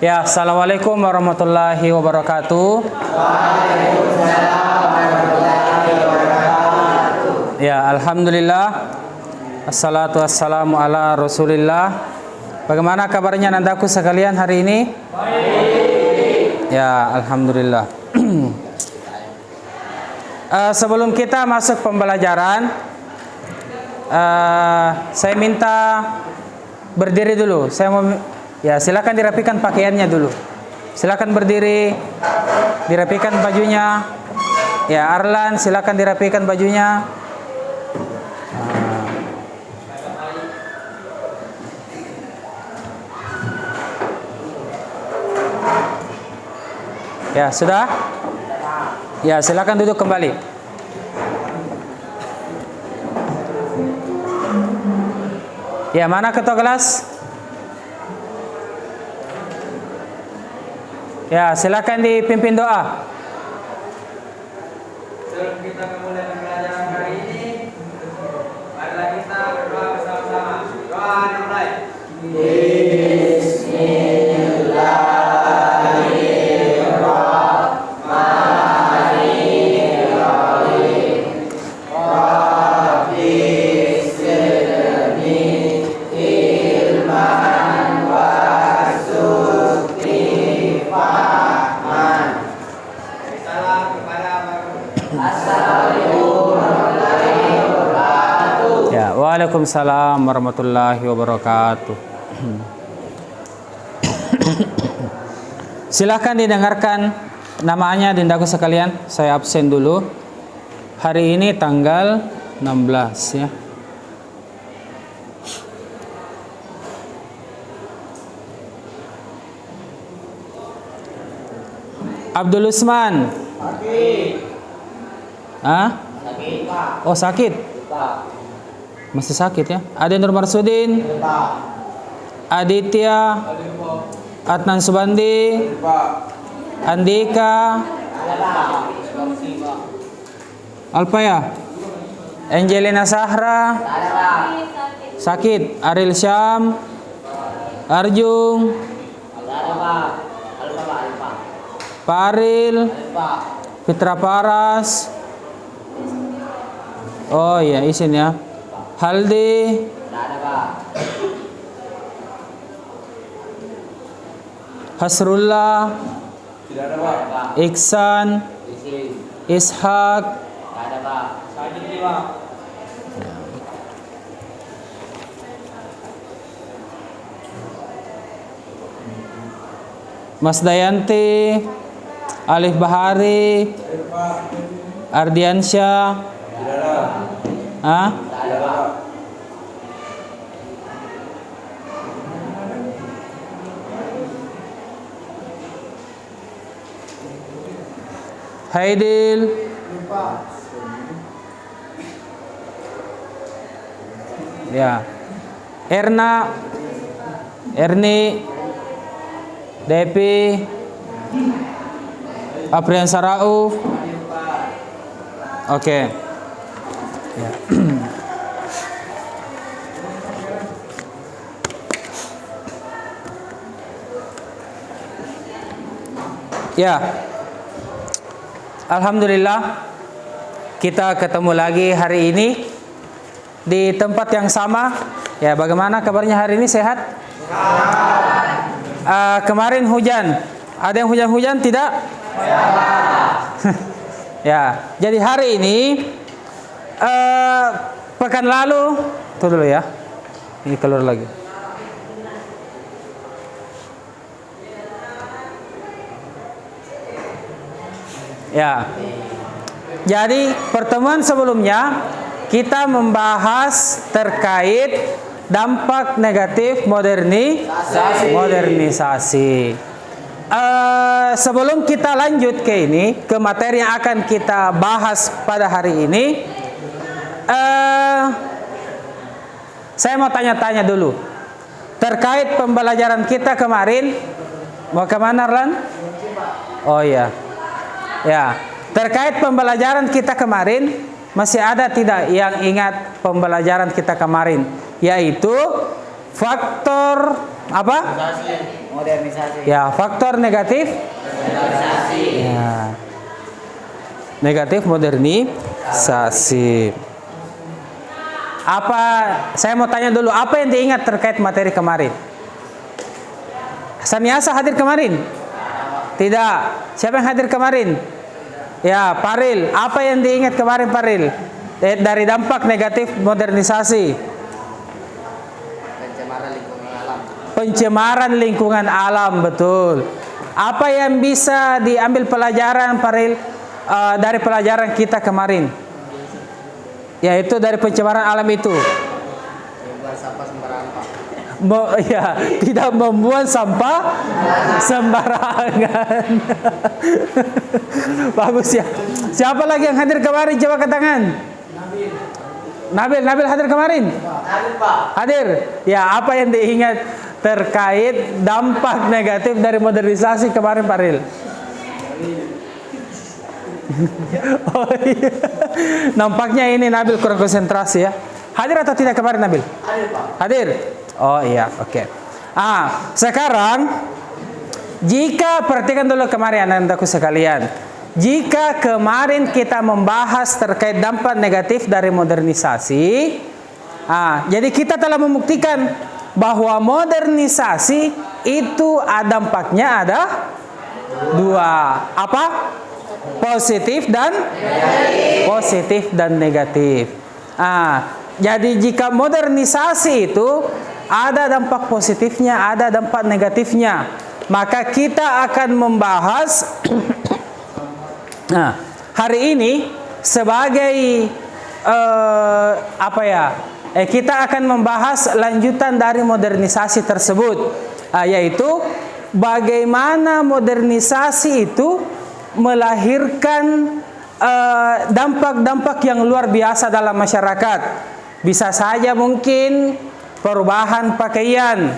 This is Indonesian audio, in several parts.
Ya, assalamualaikum warahmatullahi wabarakatuh. Waalaikumsalam warahmatullahi wabarakatuh. Ya, alhamdulillah. Assalatu wassalamu ala rasulillah. Bagaimana kabarnya nandaku sekalian hari ini? Baik. Ya, alhamdulillah. Sebelum kita masuk pembelajaran, saya minta berdiri dulu. Saya mau, ya silakan dirapikan pakaiannya dulu. Silakan berdiri, dirapikan bajunya. Ya, Arlan, silakan dirapikan bajunya. Ya, sudah? Ya, silakan duduk kembali. Ya, mana ketua kelas? Ya, silakan dipimpin doa. Sebelum kita memulai pembelajaran hari ini, marilah kita berdoa bersama-sama. Doa dimulai. Waalaikumsalam warahmatullahi wabarakatuh. Silahkan didengarkan namanya dindaku sekalian. Saya absen dulu. Hari ini tanggal 16 ya. Abdul Usman. Sakit. Hah? Sakit, Pak. Oh, sakit. Pak. Masih sakit ya. Aden Nur Marsudin, Aditya, Adnan Subandi, Andika, Alpaya, Angelina Sahra, sakit. Aril Syam, Arjung, Paril, Fitra Paras. Oh iya, izin ya. Haldi, Hasrullah, Iksan, Ishak, Mas Dayanti, Alif Bahari, Ardiansyah, Haidil, ya, Erna, Erni, Depi, Aprian Sarauf. Oke. Ya. Ya. Alhamdulillah kita ketemu lagi hari ini di tempat yang sama. Ya, bagaimana kabarnya hari ini? Sehat? Kemarin hujan. Ada yang hujan-hujan tidak? Ya, jadi hari ini pekan lalu, tuh dulu ya. Ini keluar lagi. Ya. Jadi pertemuan sebelumnya kita membahas terkait dampak negatif modernisasi. Sebelum kita lanjut ke materi yang akan kita bahas pada hari ini, saya mau tanya-tanya dulu terkait pembelajaran kita kemarin. Mau kemana, Arlan? Oh iya. Ya, terkait pembelajaran kita kemarin, masih ada tidak yang ingat pembelajaran kita kemarin? Yaitu faktor apa? Modernisasi. Ya, faktor negatif. Ya. Negatif modernisasi. Apa? Saya mau tanya dulu, apa yang diingat terkait materi kemarin? Saniasa hadir kemarin? Tidak. Siapa yang hadir kemarin? Ya, Paril. Apa yang diingat kemarin, Paril? Dari dampak negatif modernisasi. Pencemaran lingkungan alam. Pencemaran lingkungan alam, betul. Apa yang bisa diambil pelajaran, Paril, dari pelajaran kita kemarin? Yaitu dari pencemaran alam itu. Membuang sampah sembarangan, Pak. Ya, tidak membuang sampah sembarangan. Bagus ya. Siapa lagi yang hadir kemarin? Coba ke tangan. Nabil hadir kemarin? Hadir, Pak. Hadir. Ya, apa yang diingat terkait dampak negatif dari modernisasi kemarin, Paril? Oh iya. Nampaknya ini Nabil kurang konsentrasi ya. Hadir atau tidak kemarin, Nabil? Hadir, Pak. Hadir. Oh iya, oke. Sekarang jika perhatikan dulu kemarin anak-anakku sekalian. Jika kemarin kita membahas terkait dampak negatif dari modernisasi, jadi kita telah membuktikan bahwa modernisasi itu dampaknya ada dua. Apa? Positif dan negatif. Positif dan negatif. Jadi jika modernisasi itu ada dampak positifnya, ada dampak negatifnya, maka kita akan membahas hari ini sebagai kita akan membahas lanjutan dari modernisasi tersebut, yaitu bagaimana modernisasi itu melahirkan dampak-dampak yang luar biasa dalam masyarakat. Bisa saja mungkin perubahan pakaian,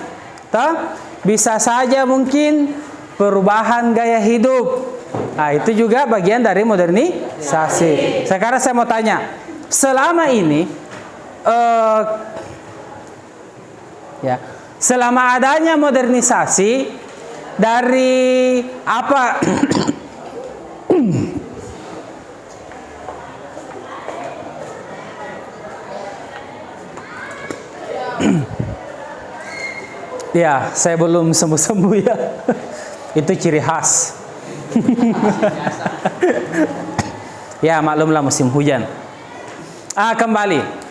bisa saja mungkin perubahan gaya hidup. Itu juga bagian dari modernisasi. Sekarang saya mau tanya, selama ini selama adanya modernisasi dari apa ya, saya belum sembuh-sembuh ya. Itu ciri khas. Ya, maklumlah musim hujan. Kembali.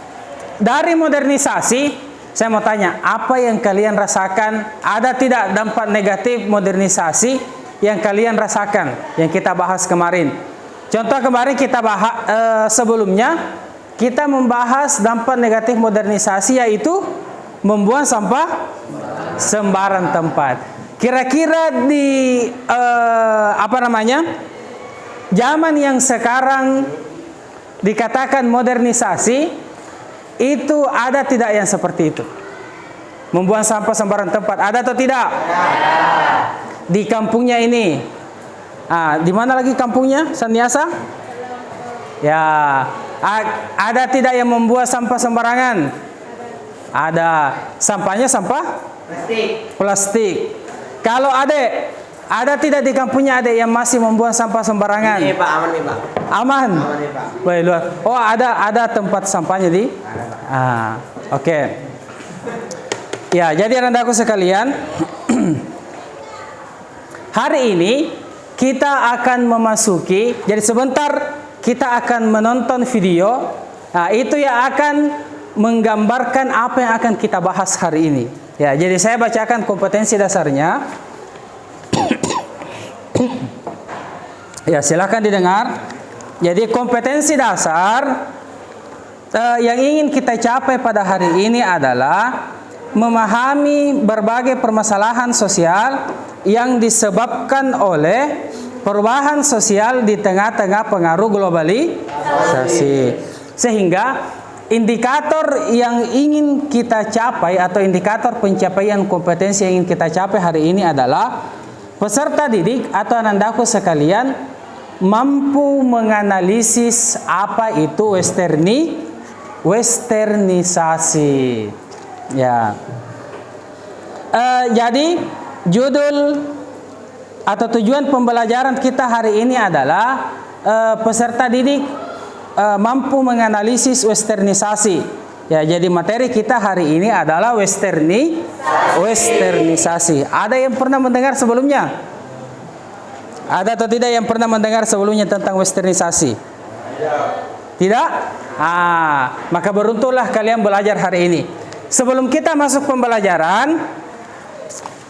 Dari modernisasi, saya mau tanya, apa yang kalian rasakan? Ada tidak dampak negatif modernisasi yang kalian rasakan, yang kita bahas kemarin? Contoh kemarin kita bahas, sebelumnya kita membahas dampak negatif modernisasi, yaitu membuang sampah sembarang tempat. Kira-kira di zaman yang sekarang dikatakan modernisasi, itu ada tidak yang seperti itu? Membuang sampah sembarang tempat, ada atau tidak? Di kampungnya ini, di mana lagi kampungnya? Saniasa? Ya, ada tidak yang membuang sampah sembarangan? Ada. Sampahnya sampah plastik. Kalau ada tidak di kampungnya yang masih membuang sampah sembarangan? Ini, Pak, aman nih, Pak. Aman. Aman nih, Pak. Baik, luar. Oh, ada tempat sampahnya di? Oke. Ya, jadi anak-anakku sekalian, hari ini kita akan memasuki, jadi sebentar kita akan menonton video. Itu yang akan menggambarkan apa yang akan kita bahas hari ini. Ya, jadi saya bacakan kompetensi dasarnya. Ya, silakan didengar. Jadi kompetensi dasar yang ingin kita capai pada hari ini adalah memahami berbagai permasalahan sosial yang disebabkan oleh perubahan sosial di tengah-tengah pengaruh globalisasi. Sehingga indikator yang ingin kita capai atau indikator pencapaian kompetensi yang ingin kita capai hari ini adalah peserta didik atau anandaku sekalian mampu menganalisis apa itu westernisasi. Ya. Jadi judul atau tujuan pembelajaran kita hari ini adalah peserta didik mampu menganalisis westernisasi. Ya, jadi materi kita hari ini adalah westernisasi. Ada yang pernah mendengar sebelumnya? Ada atau tidak yang pernah mendengar sebelumnya tentang westernisasi? Tidak? Maka beruntunglah kalian belajar hari ini. Sebelum kita masuk pembelajaran,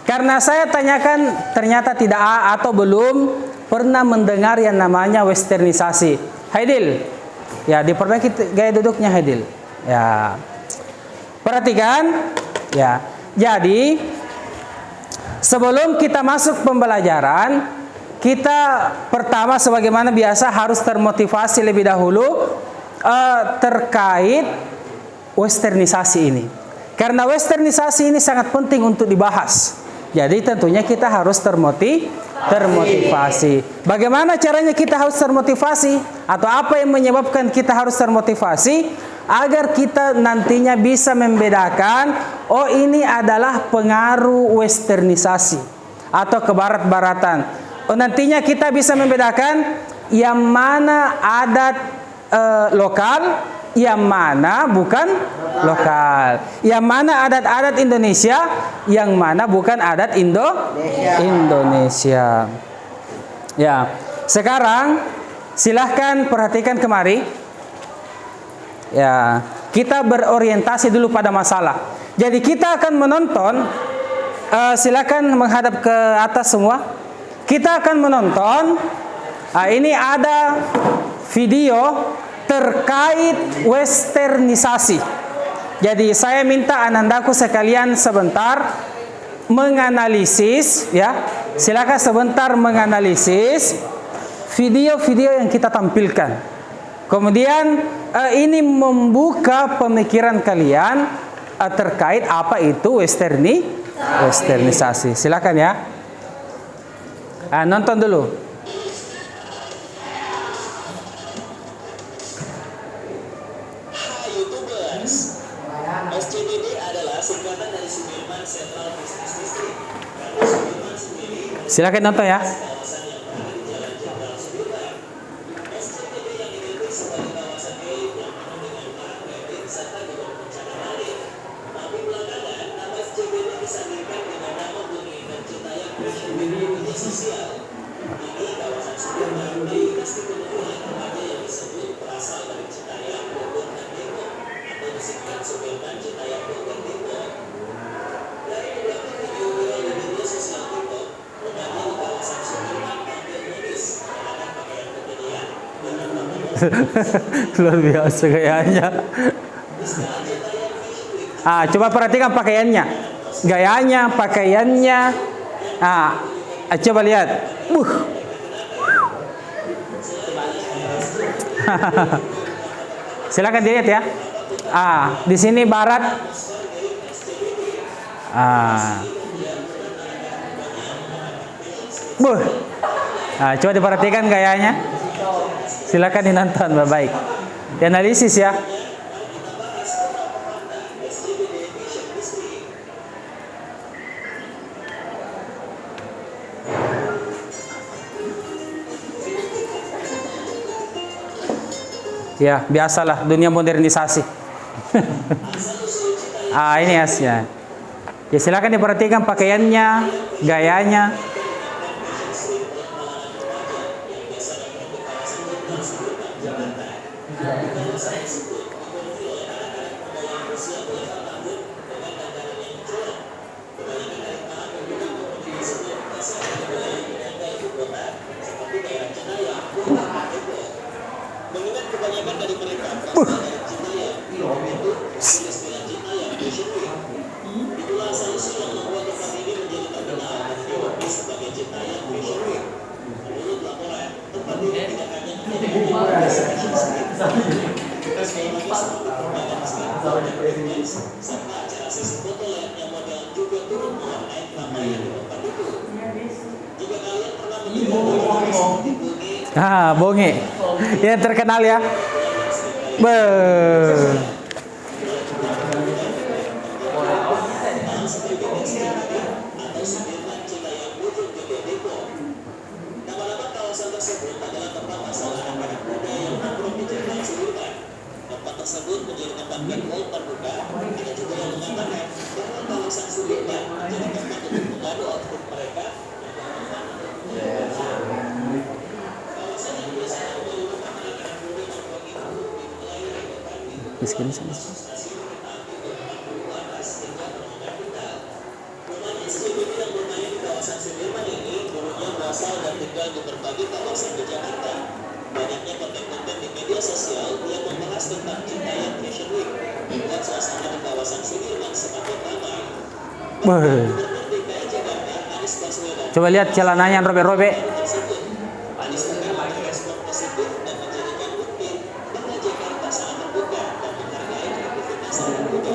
karena saya tanyakan ternyata tidak atau belum pernah mendengar yang namanya westernisasi. Haidil, ya diperbaiki gaya duduknya Haidil. Ya, perhatikan. Ya, jadi sebelum kita masuk pembelajaran, kita pertama sebagaimana biasa harus termotivasi lebih dahulu terkait westernisasi ini. Karena westernisasi ini sangat penting untuk dibahas. Jadi tentunya kita harus termotivasi. Bagaimana caranya kita harus termotivasi? Atau apa yang menyebabkan kita harus termotivasi? Agar kita nantinya bisa membedakan, oh ini adalah pengaruh westernisasi atau kebarat-baratan. Oh, nantinya kita bisa membedakan yang mana adat lokal, yang mana bukan lokal, yang mana adat-adat Indonesia, yang mana bukan adat Indonesia. Ya, sekarang silahkan perhatikan kemari. Ya, kita berorientasi dulu pada masalah. Jadi kita akan menonton. Silakan menghadap ke atas semua. Kita akan menonton. Ini ada video terkait westernisasi. Jadi saya minta anandaku sekalian sebentar menganalisis, ya. Silakan sebentar menganalisis video-video yang kita tampilkan. Kemudian ini membuka pemikiran kalian terkait apa itu westernisasi. Silakan ya. Nonton dulu. SCBD adalah singkatan dari Sudirman Central Business District. Karena Sudirman sendiri Silakan nonton ya. kawasan yang berada di Jalan Jenderal Sudirman. SCBD yang dibentuk sebagai kawasan elit yang penuh dengan para kredit serta juga bencana lain. Tapi belakangan nama SCBD disandingkan dengan nama Bumi Tercitaya Fashion Week di media sosial. Ini kawasan Sudirman mayoritas dipenuhi oleh remaja yang disebut berasal dari Citayam, Bogor, dan Depok atau disingkat Sudirman Citayam Bogor Depok. Dari beberapa video viral di media sosial TikTok, remaja di kawasan Sudirman tampil modis mengenakan pakaian kekinian dengan Luar biasa gayanya. Coba perhatikan pakaiannya. Gayanya, pakaiannya. Coba lihat. Silakan dilihat ya. Di sini barat. Coba diperhatikan gayanya. Silakan dinonton baik-baik. Dianalisis ya. Ya, biasalah dunia modernisasi. Ini hasilnya. Ya, silakan diperhatikan pakaiannya, gayanya. mengingat kebanyakan dari mereka berasal dari Citayam. Istilah Citayam Fashion Week. Itulah solusi yang membuat tempat ini menjadi terkenal dan diakui sebagai Citayam Fashion Week. Menurut laporan, tempat ini tidak hanya menjadi fashion street, sekali lagi seperti perdagangan skateboard dan breakdance, serta acara sesi foto layaknya model juga turut mewarnai keramaian di tempat itu. Jika kalian pernah mencoba seperti Bungi, Bonge. Yang terkenal ya. menetapkan mall terbuka. Ada juga yang mengatakan bahwa kawasan Sudirman menjadi tempat untuk mengadu output mereka. Kawasan yang biasanya menjadi rumah anak-anak muda nongkrong itu dimulai dari pagi. Miskin. Stasiun kereta api ber-40 atas hingga terowongan vital. Rumahnya SCBD yang bermain di kawasan Sudirman ini dulunya berasal dan tinggal di berbagai kawasan di Jakarta. Banyaknya konten-konten di media sosial yang membahas tentang Citayam Fashion Week membuat suasana di kawasan Sudirman semakin ramai. Gubernur DKI Jakarta Anies Baswedan Coba lihat celananya yang robek-robek. tersebut. Anies memberikan respon positif dan menjadikan bukti bahwa Jakarta sangat terbuka dan menghargai kreativitas anak muda.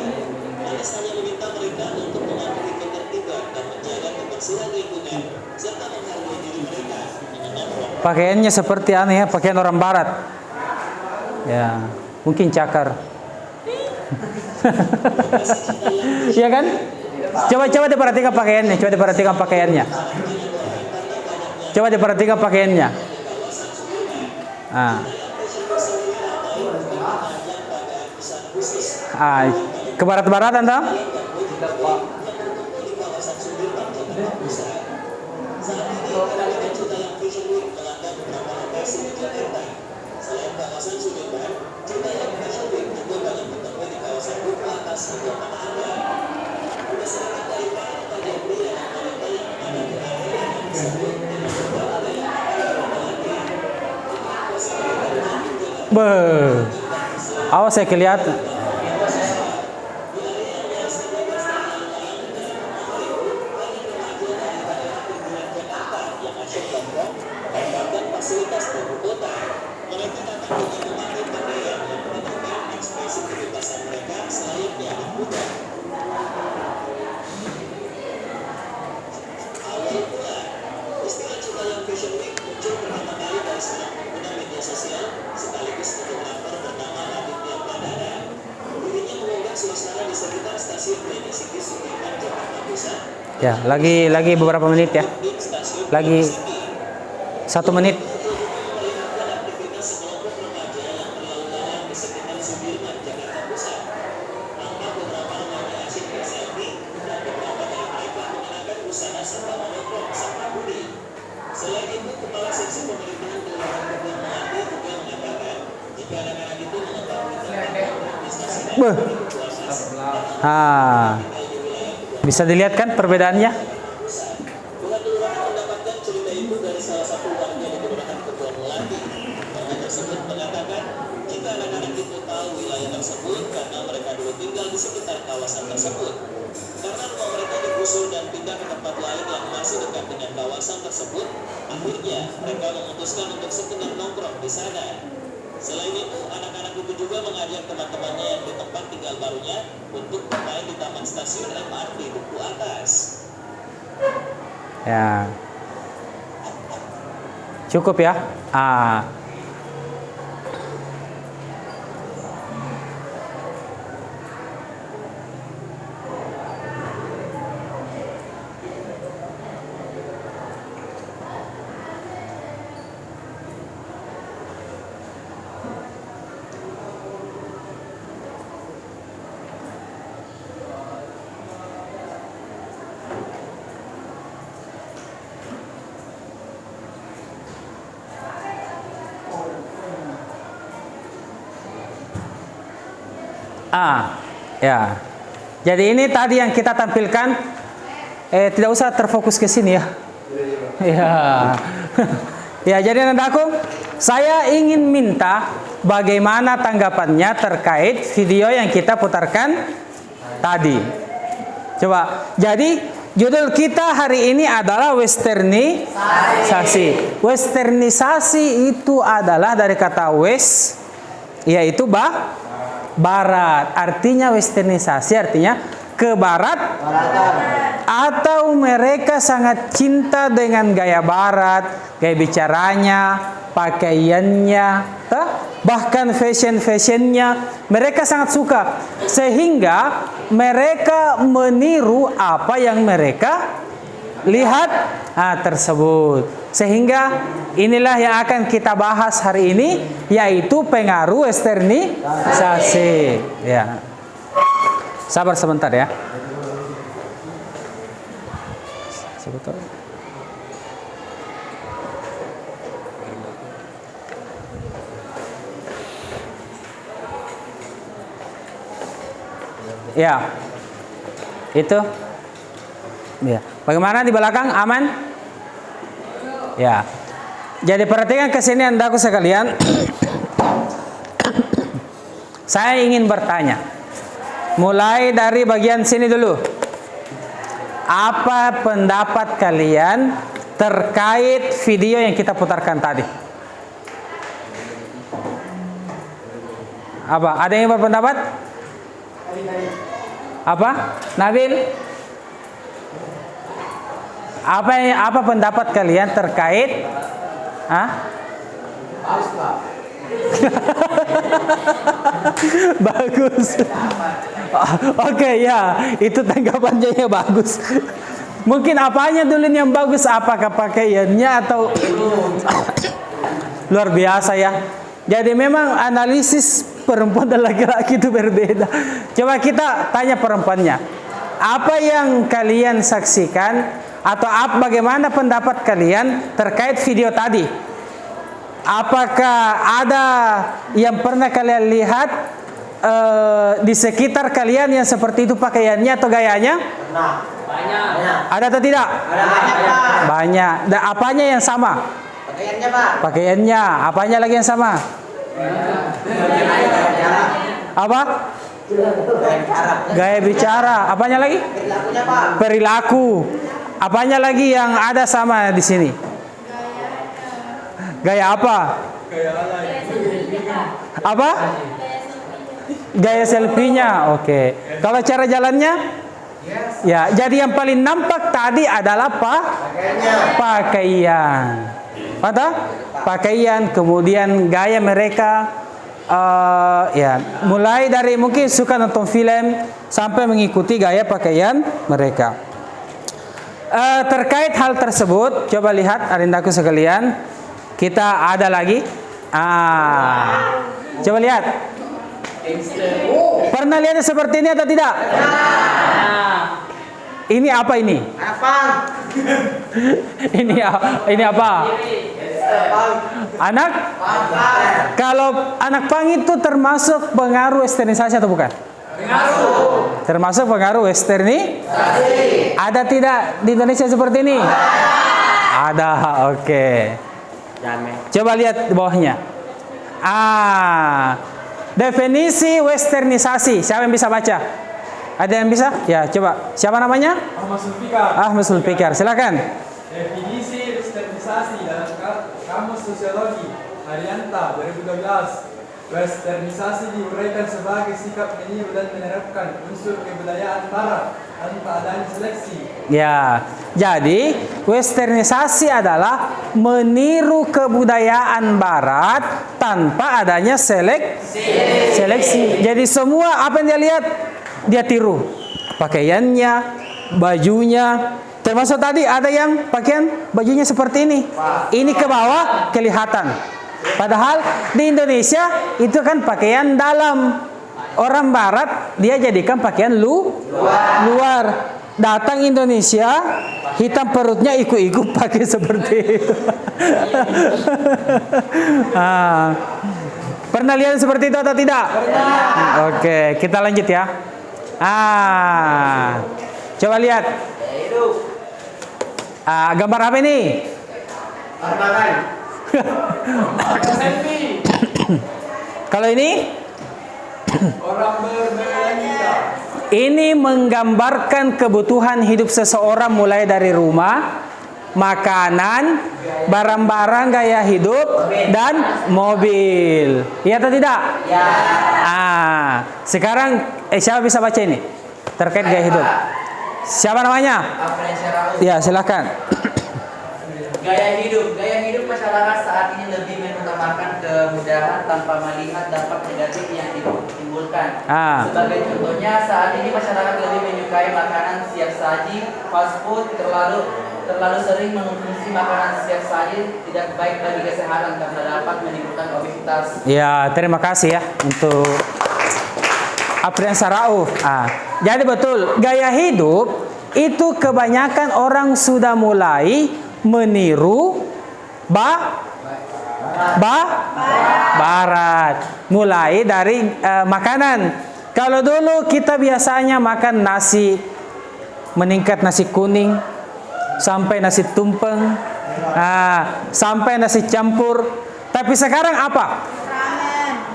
Anies hanya meminta mereka untuk mematuhi ketertiban dan menjaga kebersihan lingkungan serta menghargai diri mereka dengan nongkrong. Pakaiannya seperti aneh ya, pakaian orang barat. Ya, mungkin cakar. Iya kan? Coba diperhatikan pakaiannya, coba diperhatikan pakaiannya. Coba diperhatikan pakaiannya. Ke barat-baratan toh? Selain kawasan Sudirman, Citayam Fashion Week juga banyak bertemu di kawasan Duku Atas hingga Tanah Abang. Masyarakat dari para pekerja pria dan wanita yang ada di area yang disebut dengan sebuah area Awas saya kelihatan. fasilitas di ibu kota. Mereka datang dengan memakai pakaian yang menunjukkan ekspresi kebebasan mereka selayaknya anak muda. Awal mula, istilah Citayam Fashion Week muncul pertama kali dari seorang pengguna media sosial sekaligus fotografer bernama Raditya Pradana. Dirinya mengunggah suasana di sekitar stasiun Kleni Sigi Sudirman, Jakarta Pusat. Ya, lagi beberapa menit ya. Lagi 1 menit. Selain itu, Kepala Seksi Pemerintahan Kelurahan Kebun Melati juga mengatakan jika anak-anak itu mengetahui tentang administrasi Bisa dilihat kan perbedaannya? Pihak kelurahan mendapatkan cerita itu dari salah satu warga di Kelurahan Kebun Melati. Warga tersebut mengatakan jika anak-anak itu tahu wilayah tersebut karena mereka dulu tinggal di sekitar kawasan tersebut. Karena rumah mereka digusur dan pindah ke tempat lain yang masih dekat dengan kawasan tersebut, akhirnya mereka memutuskan untuk sekedar nongkrong di sana. Selain itu, anak-anak itu juga mengajak teman-temannya yang di tempat tinggal barunya untuk bermain di Taman Stasiun MRT Duku Atas. Ya. Cukup ya? Ya. Jadi ini tadi yang kita tampilkan. Tidak usah terfokus ke sini ya. Ya. Ya, jadi anak-anakku, saya ingin minta bagaimana tanggapannya terkait video yang kita putarkan tadi. Coba. Jadi judul kita hari ini adalah westernisasi. Westernisasi itu adalah dari kata west, yaitu barat. Artinya westernisasi artinya ke barat, atau mereka sangat cinta dengan gaya barat, gaya bicaranya, pakaiannya, bahkan fashionnya. Mereka sangat suka sehingga mereka meniru apa yang mereka lihat tersebut. Sehingga inilah yang akan kita bahas hari ini, yaitu pengaruh eksternisasi. Ya. Sabar sebentar ya. Sebentar. Ya, itu. Ya. Bagaimana di belakang? Aman? Ya. Jadi perhatikan ke sini andaku sekalian. Saya ingin bertanya. Mulai dari bagian sini dulu. Apa pendapat kalian terkait video yang kita putarkan tadi? Apa? Ada yang berpendapat? Apa? Nabil? Apa pendapat kalian terkait? Bagus, Pak. Bagus. Oke, ya, itu tanggapannya ya bagus. Mungkin apanya dulu yang bagus? Apakah pakaiannya atau luar biasa ya. Jadi memang analisis perempuan dan laki-laki itu berbeda. Coba kita tanya perempuannya. Apa yang kalian saksikan atau bagaimana pendapat kalian terkait video tadi? Apakah ada yang pernah kalian lihat di sekitar kalian yang seperti itu pakaiannya atau gayanya? Banyak. Ada atau tidak? Ada banyak, Pak. Banyak. Dan apanya yang sama? Pakaiannya, Pak. Pakaiannya. Apanya lagi yang sama? Apa? Gaya bicara. Apanya lagi? Perilakunya, Pak. Perilaku. Apanya lagi yang ada sama di sini? Gaya apa? Apa? Gaya selfie-nya. Oke. Kalau cara jalannya? Ya, jadi yang paling nampak tadi adalah pakaian. Apa? Pakaian, kemudian gaya mereka. Ya, mulai dari mungkin suka nonton film sampai mengikuti gaya pakaian mereka. Terkait hal tersebut, coba lihat arindaku sekalian, kita ada lagi. Coba lihat. Pernah lihat seperti ini atau tidak? Ini apa ini? Apa? Ini apa? Anak? Kalau anak pang itu termasuk pengaruh eksternisasi atau bukan? Termasuk pengaruh eksternisasi. Ada tidak di Indonesia seperti ini? Ada, oke. Coba lihat di bawahnya. Definisi westernisasi. Siapa yang bisa baca? Ada yang bisa? Ya, coba. Siapa namanya? Ahmad Sulfikar. Silakan. Definisi westernisasi dalam Kamus Sosiologi Haryanta 2012. Westernisasi diuraikan sebagai sikap meniru dan menerapkan unsur kebudayaan barat tanpa adanya seleksi. Ya, jadi westernisasi adalah meniru kebudayaan barat tanpa adanya seleksi. Jadi semua apa yang dia lihat, dia tiru. Pakaiannya, bajunya, termasuk tadi ada yang pakaian bajunya seperti ini. Ini ke bawah kelihatan. Padahal di Indonesia itu kan pakaian dalam. Orang barat dia jadikan pakaian luar. Datang Indonesia, hitam perutnya ikut-ikut pakai seperti itu. Pernah lihat seperti itu atau tidak? Pernah. Oke, kita lanjut ya. Coba lihat. Gambar apa ini? Kalau ini? Orang berbeda. Ini menggambarkan kebutuhan hidup seseorang mulai dari rumah, makanan, barang-barang gaya hidup, dan mobil. Iya atau tidak? Ya. Sekarang siapa bisa baca ini? Terkait gaya hidup. Siapa namanya? Ya, silakan. Gaya hidup masyarakat saat ini lebih mengutamakan kemudahan tanpa melihat dampak negatif yang timbul diliburkan. Ah. Sebagai contohnya, saat ini masyarakat lebih menyukai makanan siap saji, fast food, terlalu sering mengonsumsi makanan siap saji tidak baik bagi kesehatan karena dapat menimbulkan obesitas. Ya, terima kasih ya untuk Apriansa Rauf. Jadi betul, gaya hidup itu kebanyakan orang sudah mulai meniru Barat. Mulai dari makanan. Kalau dulu kita biasanya makan nasi, meningkat nasi kuning, sampai nasi tumpeng, sampai nasi campur. Tapi sekarang apa?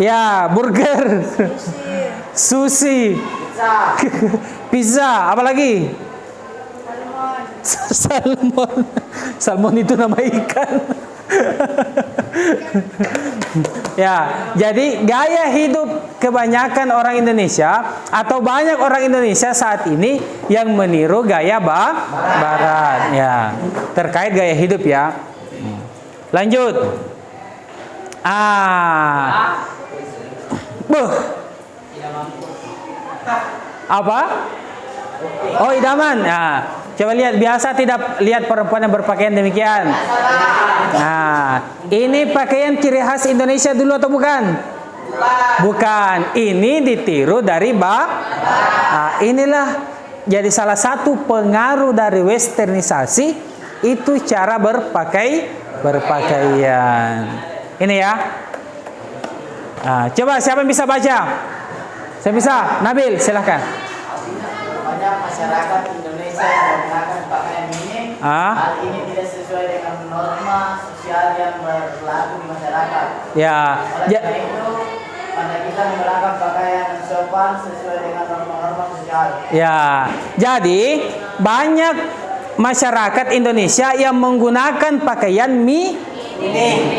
Ya, burger, sushi, pizza, apa lagi? Salmon. Salmon itu nama ikan. Ya, jadi gaya hidup kebanyakan orang Indonesia atau banyak orang Indonesia saat ini yang meniru gaya Barat. Ya, terkait gaya hidup ya. Lanjut. Apa? Oh, idaman. Nah, coba lihat, biasa tidak lihat perempuan yang berpakaian demikian. Nah, ini pakaian ciri khas Indonesia dulu atau bukan? Bukan. Ini ditiru dari Nah, inilah jadi salah satu pengaruh dari westernisasi itu cara berpakaian. Ini ya. Nah, coba siapa yang bisa baca? Saya bisa. Nabil, silahkan. Banyak masyarakat Indonesia yang menggunakan pakaian minim. Hal ini tidak sesuai dengan norma sosial yang berlaku di masyarakat. Ya. Oleh karena itu, pada kita menggunakan pakaian sopan sesuai dengan norma-norma sosial. Ya. Jadi banyak masyarakat Indonesia yang menggunakan pakaian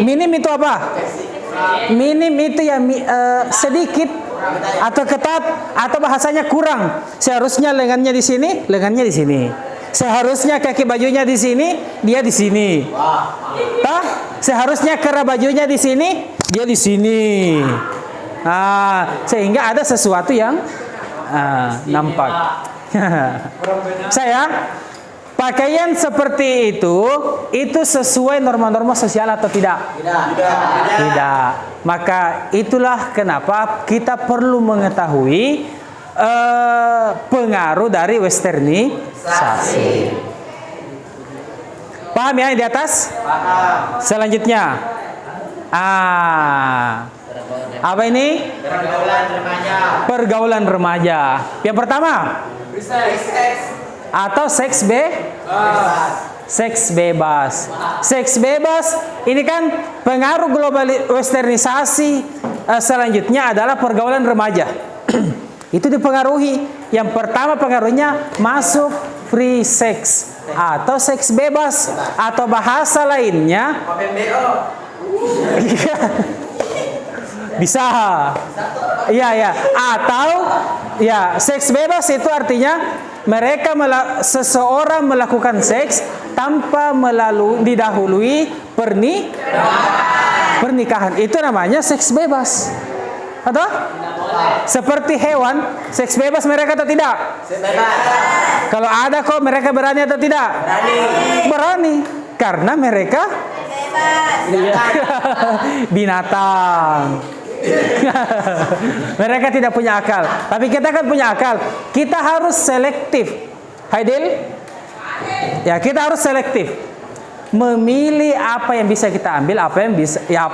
minim itu apa? Minim itu ya sedikit atau ketat atau bahasanya kurang. Seharusnya lengannya di sini, lengannya di sini. Seharusnya kaki bajunya di sini, dia di sini. Seharusnya kera bajunya di sini, dia di sini. Sehingga ada sesuatu yang nampak. Saya pakaian seperti itu sesuai norma-norma sosial atau tidak? Tidak. Maka itulah kenapa kita perlu mengetahui pengaruh dari westernisasi. Paham ya di atas? Paham. Selanjutnya, apa ini? Pergaulan remaja. Pergaulan remaja. Yang pertama, atau seks bebas. Seks bebas ini kan pengaruh global westernisasi. Selanjutnya adalah pergaulan remaja. Itu dipengaruhi. Yang pertama pengaruhnya masuk free sex atau seks bebas atau bahasa lainnya bisa. Iya. Atau ya, seks bebas itu artinya seseorang melakukan seks tanpa didahului pernikahan. Itu namanya seks bebas. Atau seperti hewan, seks bebas mereka atau tidak? Kalau ada kok mereka berani atau tidak? Berani. Karena mereka binatang. Mereka tidak punya akal. Tapi kita kan punya akal. Kita harus selektif. Haidil? Ya, kita harus selektif. Memilih apa yang bisa kita ambil, apa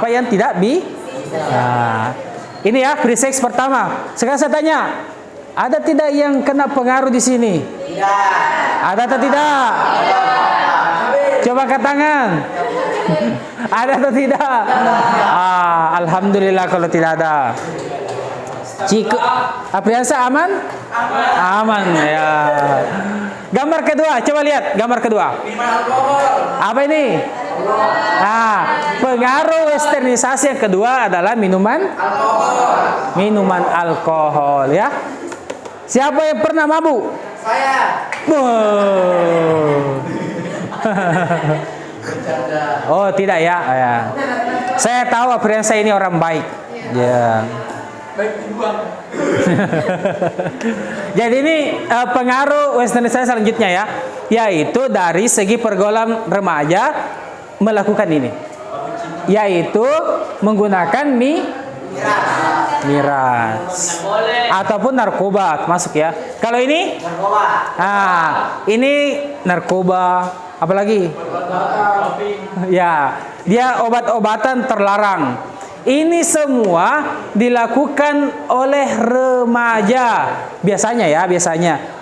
yang tidak bisa. Ini ya, free sex pertama. Sekarang saya tanya, ada tidak yang kena pengaruh di sini? Tidak. Ada atau tidak? Coba angkat tangan. Ada atau tidak? Alhamdulillah kalau tidak ada. Apriansa aman? Aman ya. Gambar kedua, coba lihat gambar kedua. Apa ini? Pengaruh westernisasi yang kedua adalah minuman alkohol ya. Siapa yang pernah mabuk? Saya. Oh tidak ya. Saya tahu Apriansa ini orang baik. Ya. baik dibuang. Jadi ini pengaruh westernisasi selanjutnya ya, yaitu dari segi pergaulan remaja melakukan ini, yaitu menggunakan miras ataupun narkoba masuk ya. Kalau ini, ini narkoba, apalagi? Ya, dia obat-obatan terlarang. Ini semua dilakukan oleh remaja biasanya ya,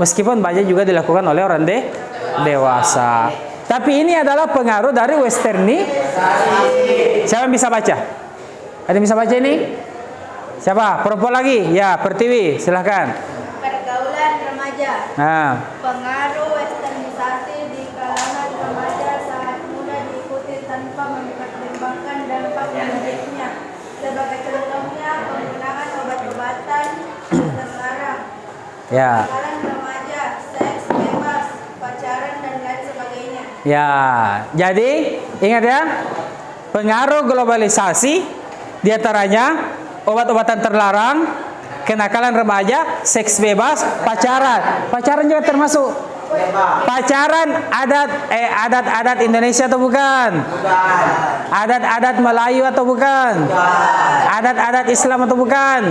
meskipun banyak juga dilakukan oleh orang dewasa. Tapi ini adalah pengaruh dari westernisasi. Siapa yang bisa baca? Ada yang bisa baca ini? Siapa? Perempuan lagi? Ya, Pertiwi, silahkan. Pergaulan remaja. Pengaruh westernisasi di kalangan remaja saat muda diikuti tanpa mempertimbangkan dampak negatifnya. Sebagai contohnya, penggunaan obat-obatan terlarang. Ya. Kalangan remaja, seks bebas, pacaran dan lain sebagainya. Ya, jadi ingat ya, pengaruh globalisasi diantaranya obat-obatan terlarang, kenakalan remaja, seks bebas, pacaran juga termasuk. Pacaran adat Indonesia atau bukan? Adat Melayu atau bukan? Adat Islam atau bukan?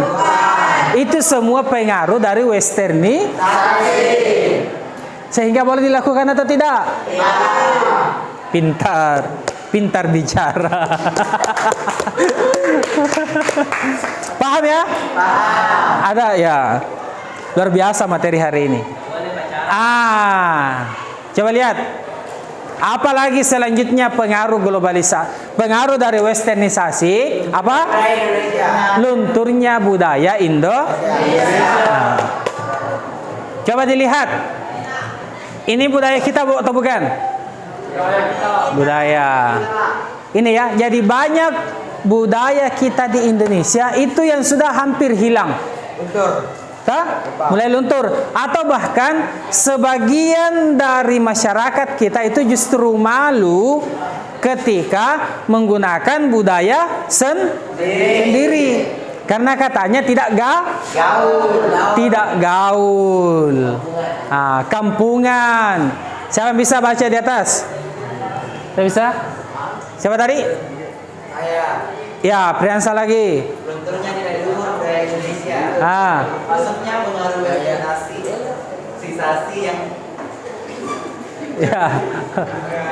Itu semua pengaruh dari westernisasi. Sehingga boleh dilakukan atau tidak? Pintar bicara. Paham ya? Ada ya. Luar biasa materi hari ini. Coba lihat. Apalagi selanjutnya pengaruh globalisasi, pengaruh dari westernisasi, apa? Lunturnya budaya Indonesia. Coba dilihat. Ini budaya kita atau bukan? Budaya. Ini ya, jadi banyak budaya kita di Indonesia itu yang sudah hampir hilang. Mulai luntur, atau bahkan sebagian dari masyarakat kita itu justru malu ketika menggunakan budaya sendiri karena katanya tidak gaul. Kampungan. Siapa yang bisa baca di atas? Siapa bisa? Siapa tadi? Ya, Priyansa lagi. Lunturnya nilai luhur budaya Indonesia. Masuknya pengaruh westernisasi yang ya.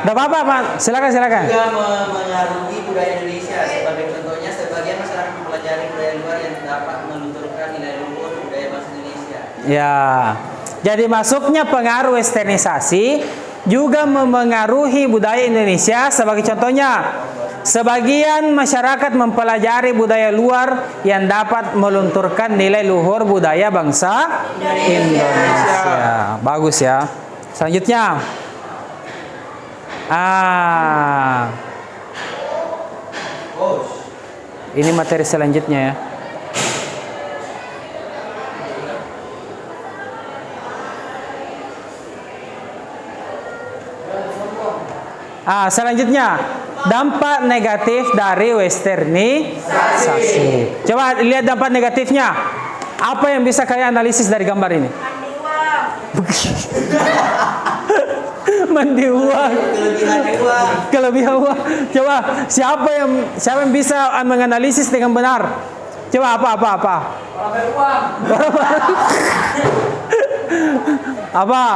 Tidak apa-apa, Pak. Silakan. juga mengaruhi budaya Indonesia. Sebagai contohnya, sebagian masyarakat mempelajari budaya luar yang dapat melunturkan nilai luhur budaya bangsa Indonesia. Ya. Jadi masuknya pengaruh westernisasi juga memengaruhi budaya Indonesia. Sebagai contohnya, sebagian masyarakat mempelajari budaya luar yang dapat melunturkan nilai luhur budaya bangsa Indonesia. Bagus ya. Selanjutnya, ini materi selanjutnya ya. Selanjutnya, dampak negatif dari westernisasi. Coba lihat dampak negatifnya. Apa yang bisa kalian analisis dari gambar ini? Mandi uang. Kelebihan uang. Coba siapa yang bisa menganalisis dengan benar? Coba apa? Apa?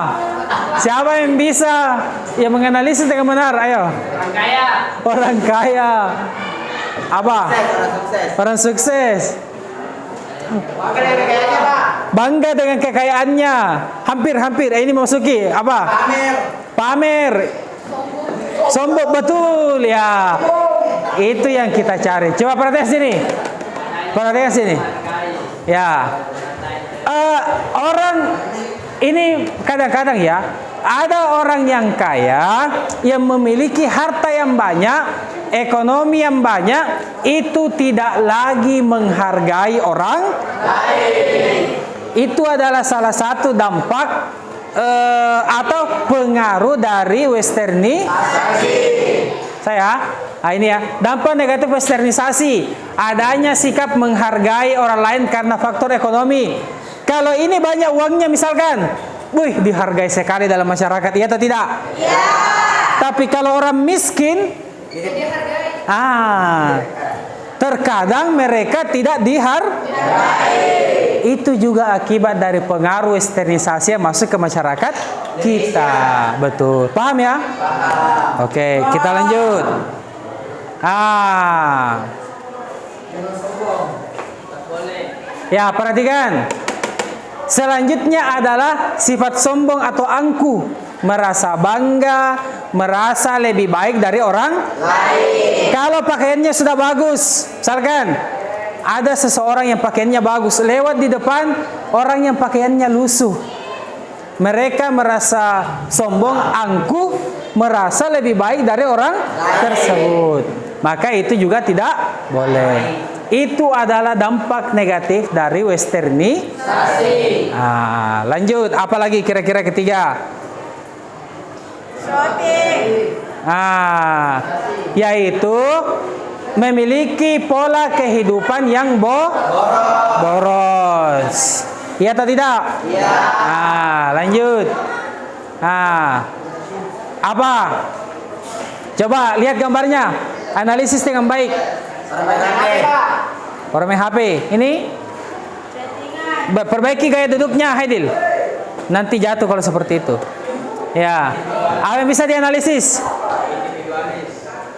Siapa yang bisa menganalisis dengan benar? Ayo. Orang kaya. Apa? Orang sukses. Bangga dengan kekayaannya. Hampir. Ini memasuki apa? Pamer. Sombong, betul ya. Itu yang kita cari. Coba perhatikan sini. Ya. Orang ini kadang-kadang ya, ada orang yang kaya yang memiliki harta yang banyak, ekonomi yang banyak, itu tidak lagi menghargai orang lain. Itu adalah salah satu dampak atau pengaruh dari westernisasi. Saya Ini ya, dampak negatif westernisasi, adanya sikap menghargai orang lain karena faktor ekonomi. Kalau ini banyak uangnya misalkan, wih, dihargai sekali dalam masyarakat, iya atau tidak? Iya. Tapi kalau orang miskin, terkadang mereka tidak dihargai. Itu juga akibat dari pengaruh westernisasi yang masuk ke masyarakat kita. Betul. Paham ya? Paham. Oke, kita lanjut. Ya, perhatikan. Selanjutnya adalah sifat sombong atau angkuh, merasa bangga, merasa lebih baik dari orang lain. Kalau pakaiannya sudah bagus, misalkan ada seseorang yang pakaiannya bagus, lewat di depan orang yang pakaiannya lusuh, mereka merasa sombong, angkuh, merasa lebih baik dari orang tersebut. Maka itu juga tidak boleh. Itu adalah dampak negatif dari westernisasi. Lanjut, apalagi kira-kira ketiga? Shopping. Yaitu memiliki pola kehidupan yang boros. Iya atau tidak? Iya. Lanjut. Apa? Coba lihat gambarnya. Analisis dengan baik. Orang main HP. Ini? Perbaiki gaya duduknya, Haidil. Nanti jatuh kalau seperti itu. Ya. Apa yang bisa dianalisis?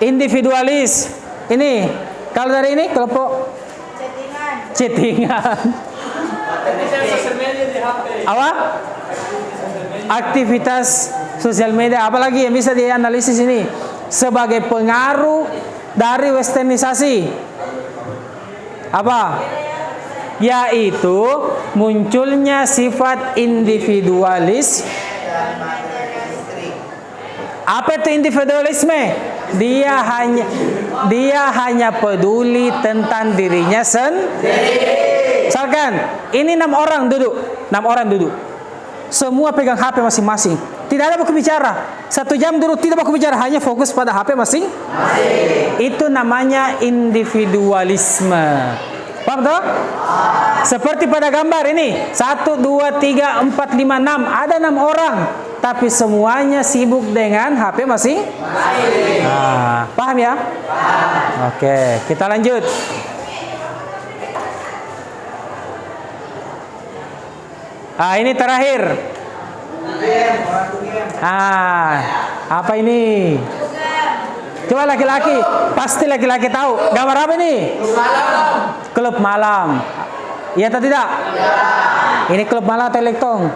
Individualis. Ini. Kalau dari ini kelompok chattingan. Apa? Aktivitas sosial media. Apalagi yang bisa dianalisis ini sebagai pengaruh dari westernisasi? Apa? Yaitu munculnya sifat individualis. Apa itu individualisme? Dia hanya peduli tentang dirinya sendiri. Misalkan ini 6 orang duduk. Semua pegang HP masing-masing. Tidak ada baku bicara. 1 jam duduk tidak baku bicara, hanya fokus pada HP masing-masing. Itu namanya individualisme. Paham toh? Seperti pada gambar ini, 1, 2, 3, 4, 5, 6. Ada 6 orang, tapi semuanya sibuk dengan HP masing-masing. Paham ya? Paham. Oke, kita lanjut. Ini terakhir. Apa ini? Coba laki-laki, pasti laki-laki tahu. Gambar apa ini? Klub malam. Iya atau tidak? Ini klub malam atau elektong?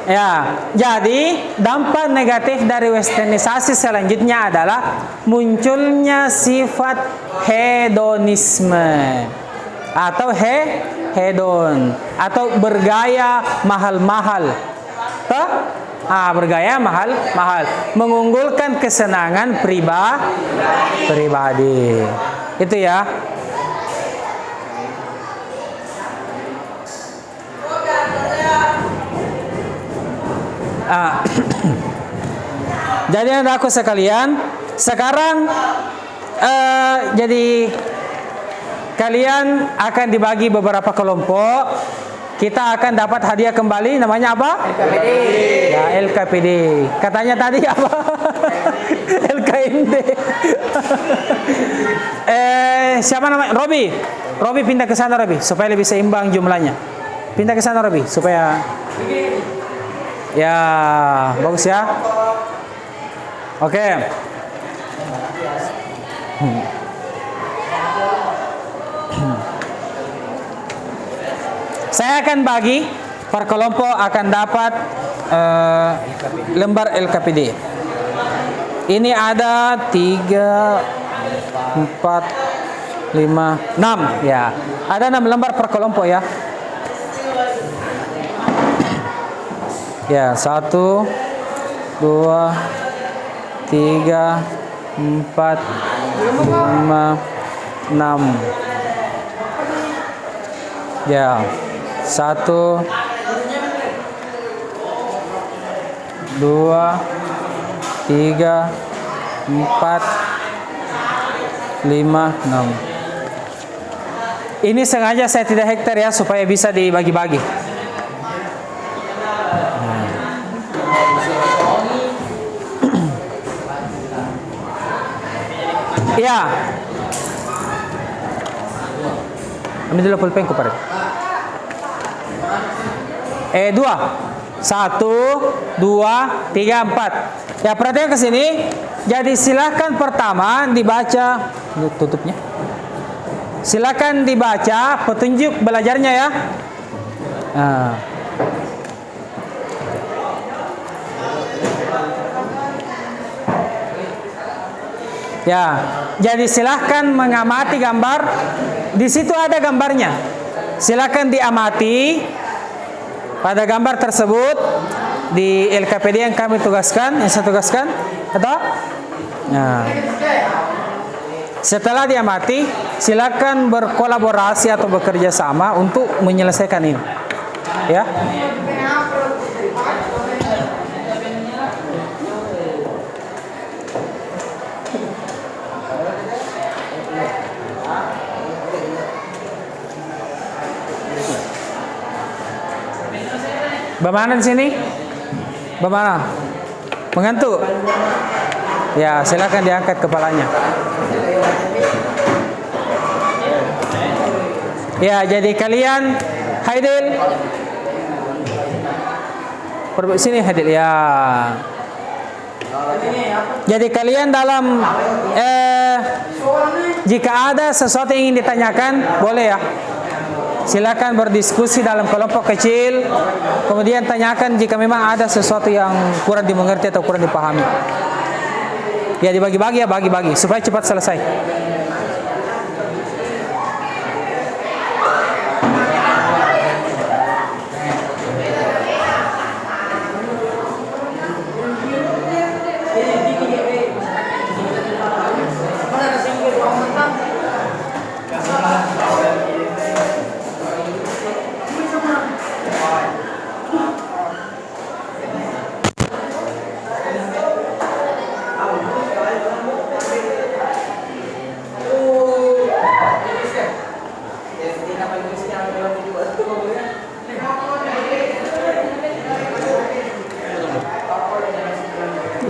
Ya, jadi dampak negatif dari westernisasi selanjutnya adalah munculnya sifat hedonisme atau hedon atau bergaya mahal-mahal. Bergaya mahal-mahal, mengunggulkan kesenangan pribadi. Itu ya. Jadi anak-anakku sekalian, sekarang jadi kalian akan dibagi beberapa kelompok. Kita akan dapat hadiah kembali, namanya apa? LKPD. Ya, LKPD. Katanya tadi apa? LKMD. Siapa namanya? Robi pindah ke sana, Robi, supaya lebih seimbang jumlahnya. Pindah ke sana, Robi, supaya ya, bagus ya. Oke. Saya akan bagi per kelompok akan dapat lembar LKPD. Ini ada 3, 4, 5, 6 ya. Ada 6 lembar per kelompok ya. Ya, 1, 2, 3, 4, 5, 6. Ya, 1, 2, 3, 4, 5, 6. 2, 3, 4, 5, 6. Ini sengaja saya tidak hektar ya supaya bisa dibagi-bagi. Ya. Ambil dulu pulpen ko pare. 2. 1, 2, 3, 4. Ya, perhatikan ke sini. Jadi silakan pertama dibaca tutupnya. Silakan dibaca petunjuk belajarnya ya. Nah. Ya, jadi silahkan mengamati gambar. Di situ ada gambarnya. Silahkan diamati pada gambar tersebut di LKPD yang kami tugaskan, yang saya tugaskan, atau? Nah. Setelah diamati, silakan berkolaborasi atau bekerja sama untuk menyelesaikan ini. Ya. Bagaimana di sini? Bagaimana? Mengantuk? Ya, silakan diangkat kepalanya. Ya, jadi kalian Haidil. Sini Haidil ya. Jadi kalian dalam jika ada sesuatu yang ingin ditanyakan, boleh ya. Silakan berdiskusi dalam kelompok kecil. Kemudian tanyakan jika memang ada sesuatu yang kurang dimengerti atau kurang dipahami. Ya, dibagi-bagi ya, bagi-bagi supaya cepat selesai.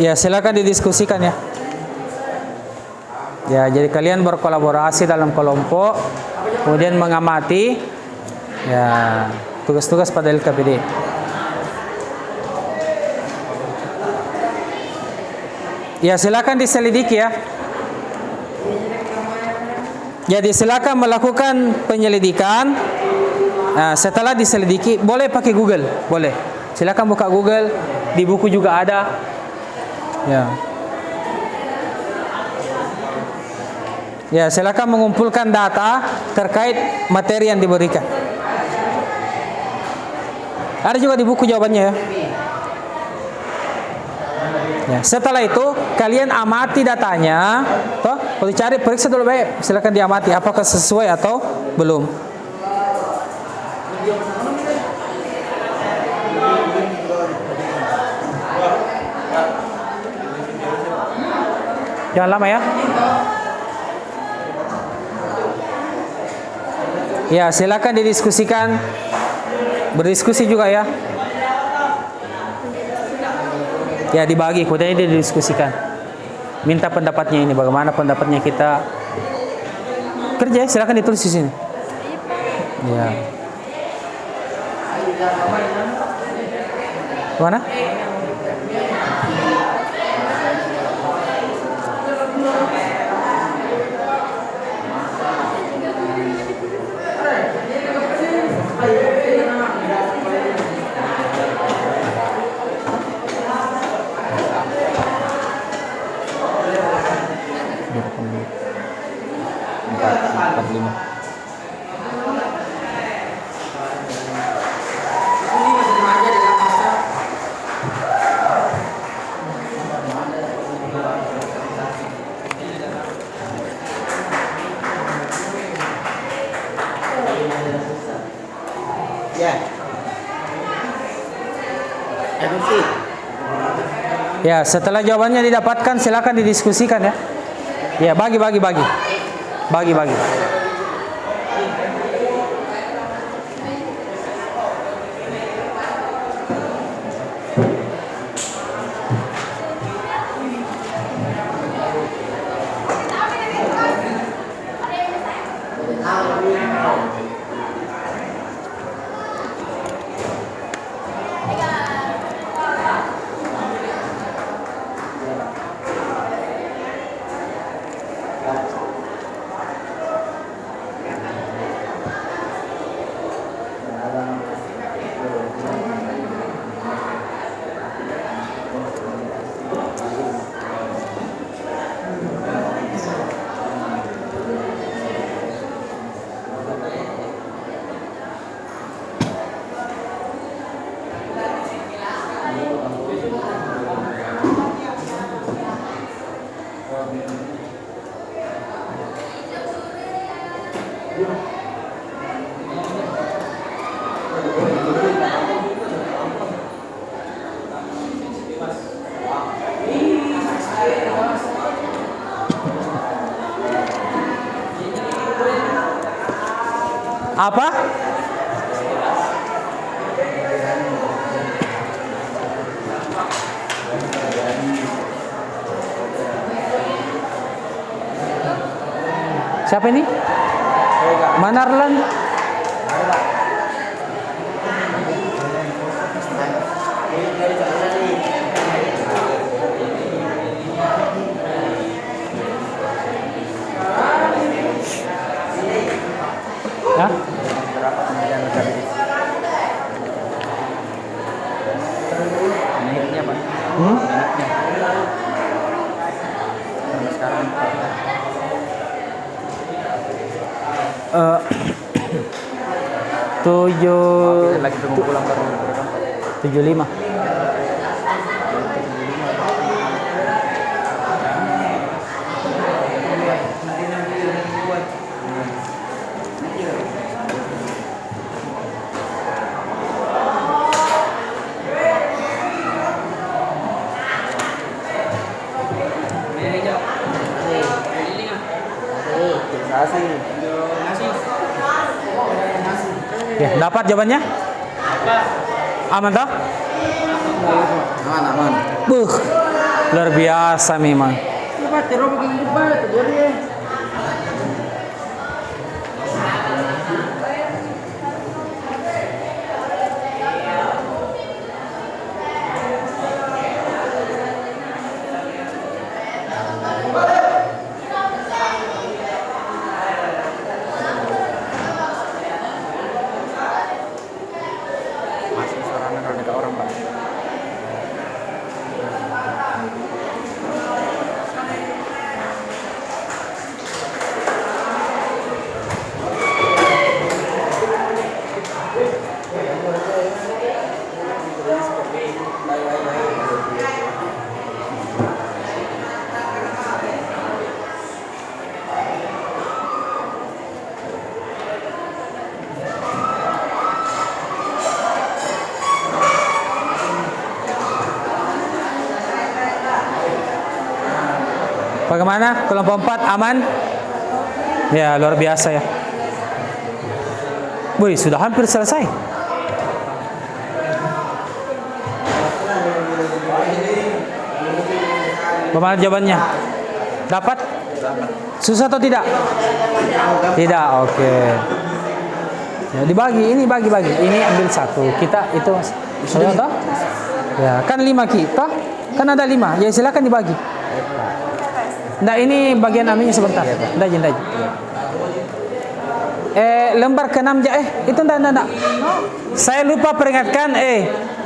Ya, silakan didiskusikan ya. Ya, jadi kalian berkolaborasi dalam kelompok, kemudian mengamati ya tugas-tugas pada LKPD. Ya, silakan diselidiki ya. Jadi silakan melakukan penyelidikan. Nah, setelah diselidiki, boleh pakai Google, boleh. Silakan buka Google, di buku juga ada. Ya. Ya, silakan mengumpulkan data terkait materi yang diberikan. Ada juga di buku jawabannya ya. Ya, setelah itu kalian amati datanya, toh, kalau dicari periksa dulu baik, silakan diamati apakah sesuai atau belum. Jangan lama ya. Ya, silakan didiskusikan, berdiskusi juga ya. Ya, dibagi, kemudian didiskusikan. Minta pendapatnya ini, bagaimana pendapatnya kita kerja. Silakan ditulis di sini. Ya. Mana? Ya. Evolusi. Ya, setelah jawabannya didapatkan silakan didiskusikan ya. Ya, bagi. Apa? Siapa ini? Manarlan. Ya? Menitnya Pak. Hmm? Menitnya. Sekarang lagi tunggu pulang baru berapa? 75. Ya, dapat jawabannya? Aman toh? Aman. Buh, luar biasa memang. Masih suaranya kalau dekat orang Pak. Bagaimana? Kelompok 4 aman? Ya, luar biasa ya. Wih, sudah hampir selesai. Bagaimana jawabannya? Dapat? Susah atau tidak? Tidak, oke. Ya, dibagi, ini bagi. Ini ambil satu. Kita itu sudah toh? Ya, kan 5 kita. Kan ada 5. Ya silakan dibagi. Nah, ini bagian anunya sebentar. Ndaji. Lembar ke-6 itu enggak. Saya lupa peringatkan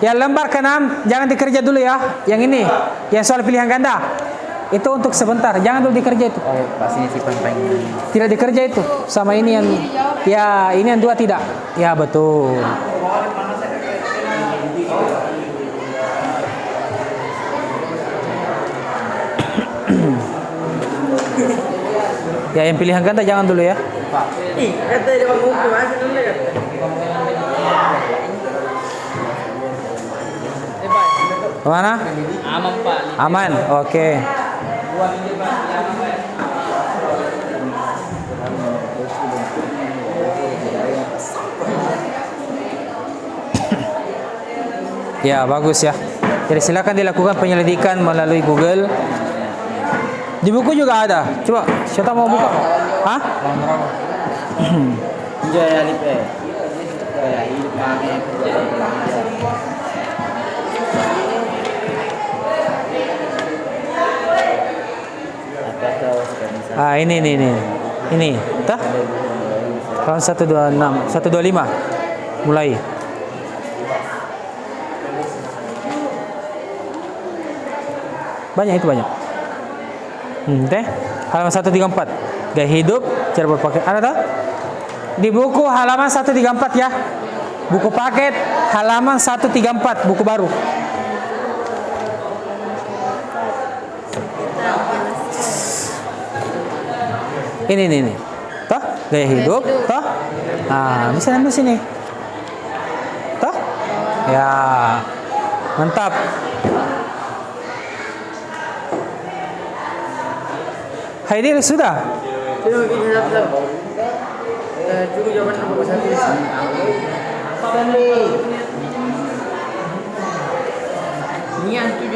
yang lembar ke-6 jangan dikerja dulu ya. Yang ini, yang soal pilihan ganda. Itu untuk sebentar, jangan dulu dikerja itu. Oh, Pak sini si penting. Tidak dikerja itu. Sama ini yang ini yang 2 tidak. Ya, betul. Ya, yang pilihan ganda jangan dulu ya. Kemana? Aman Pak. Aman. Oke. Ya, bagus ya. Jadi silakan dilakukan penyelidikan melalui Google. Di buku juga ada. Coba, siapa mau buka? Hah? Jaya lipe. Jaya hidup kami. Apa tuh Ah, ini. Ini, tah? Tahun 126, 125. Mulai. Banyak itu banyak. Teh. Halaman 134. Gaya hidup, cara berpakaian. Ada tak? Di buku halaman 134 ya. Buku paket halaman 134, buku baru. Ini. Toh? Gaya hidup, toh? Nah, bisa ambil sini. Toh? Ya. Mantap. Haidir sudah? Cukup jawaban nomor 1. Ini yang 7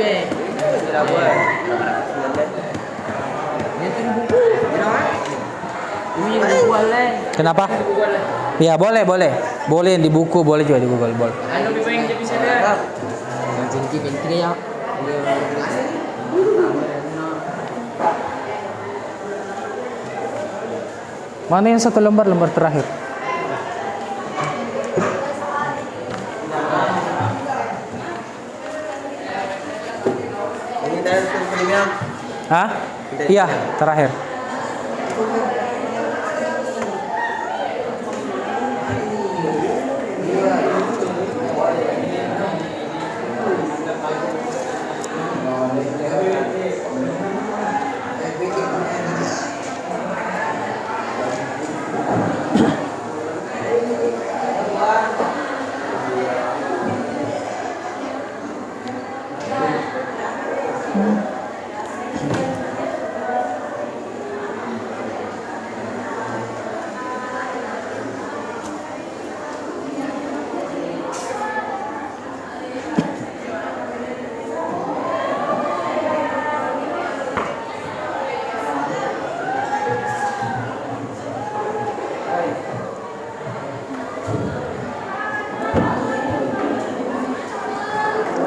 Tidak boleh. Ini boleh. Kenapa? Ya, boleh. Boleh di buku, boleh juga di Google, boleh. Anu lebih banyak jadi saya. Binti ya. Mana yang satu lembar terakhir? Ini dari premium. Hah? Iya, terakhir.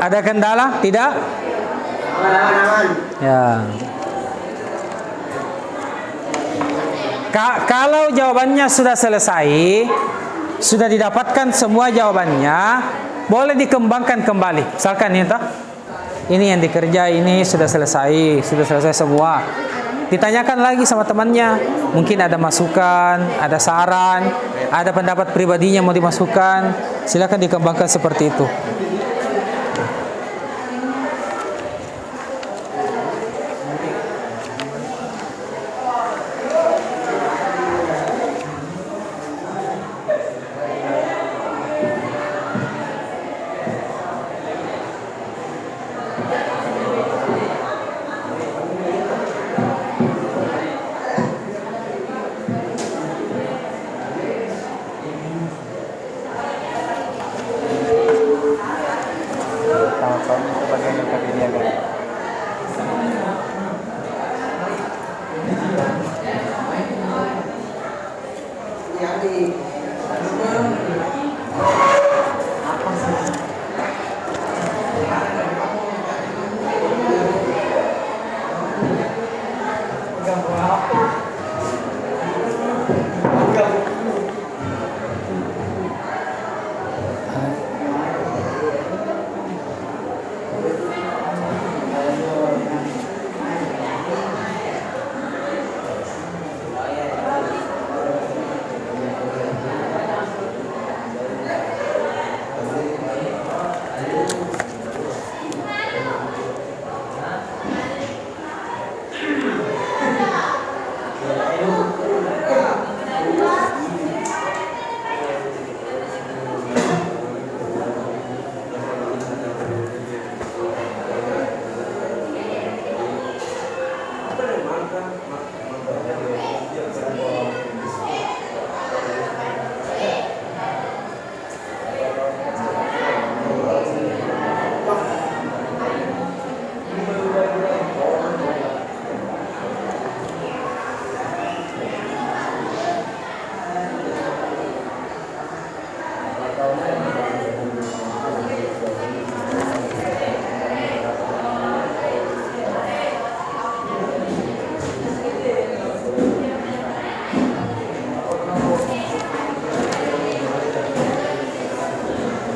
Ada kendala? Tidak? Aman. Ya. Kalau jawabannya sudah selesai, sudah didapatkan semua jawabannya, boleh dikembangkan kembali. Misalkan ini yang dikerja, ini sudah selesai semua. Ditanyakan lagi sama temannya, mungkin ada masukan, ada saran, ada pendapat pribadinya mau dimasukkan, silakan dikembangkan seperti itu.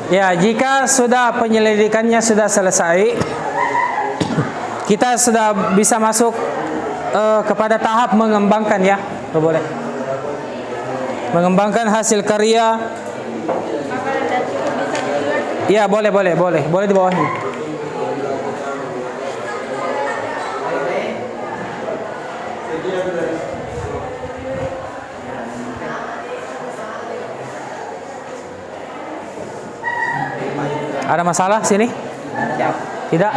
Ya, jika sudah penyelidikannya sudah selesai, kita sudah bisa masuk kepada tahap mengembangkan ya. Boleh. Mengembangkan hasil karya. Makanan dan cukup bisa dijual. Ya, boleh di bawah ini. Ada masalah sini? Tidak?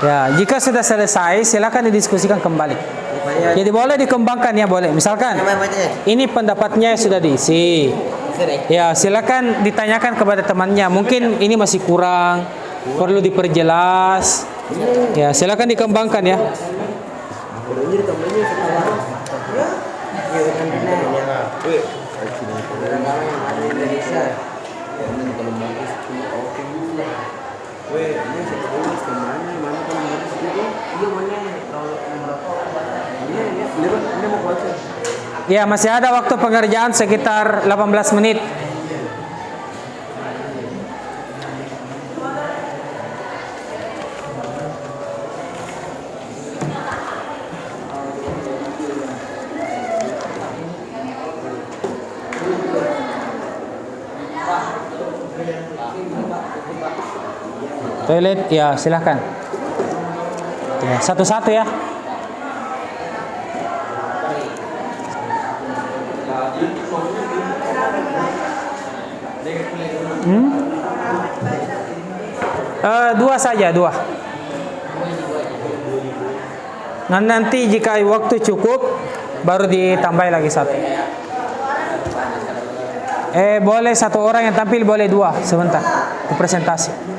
Ya, jika sudah selesai, silakan didiskusikan kembali. Jadi boleh dikembangkan ya, boleh. Misalkan ini pendapatnya sudah diisi. Ya, silakan ditanyakan kepada temannya. Mungkin ini masih kurang, perlu diperjelas. Ya, silakan dikembangkan ya. Ya, masih ada waktu pengerjaan sekitar 18 menit. Toilet, ya silahkan. Ya, satu-satu ya. Dua saja, dua. Nah, nanti jika waktu cukup, baru ditambah lagi satu. Boleh satu orang yang tampil, boleh dua. Sebentar, presentasi.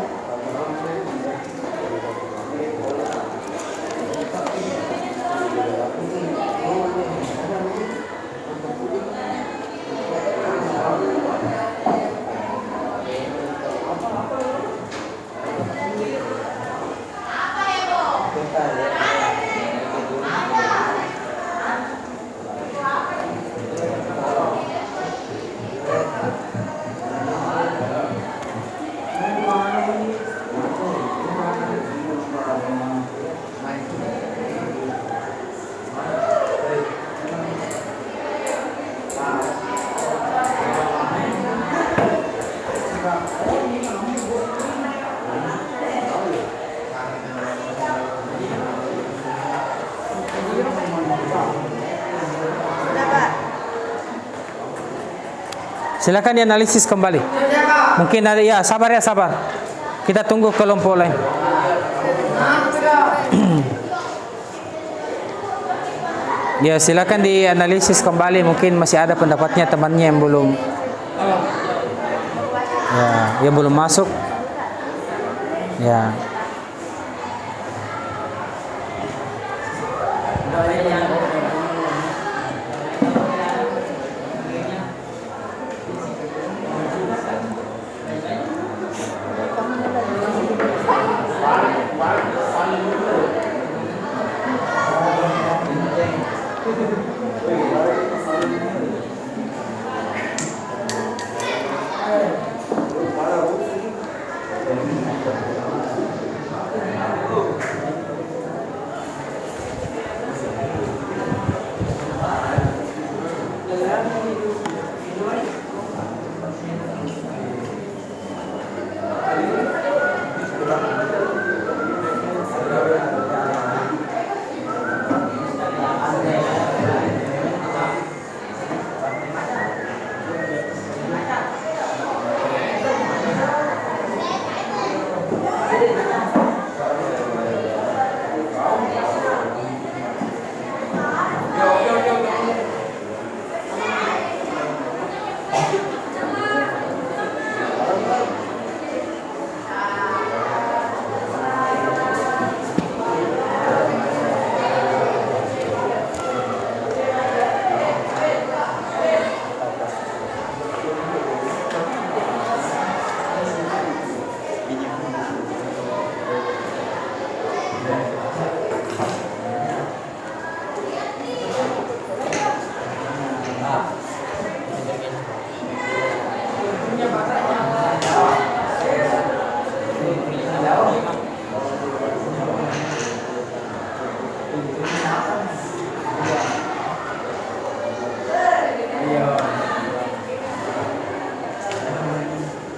Silakan dianalisis kembali. Mungkin ada ya, sabar. Kita tunggu kelompok lain. Ya, silakan dianalisis kembali. Mungkin masih ada pendapatnya temannya yang belum. Ya, yang belum masuk. Ya.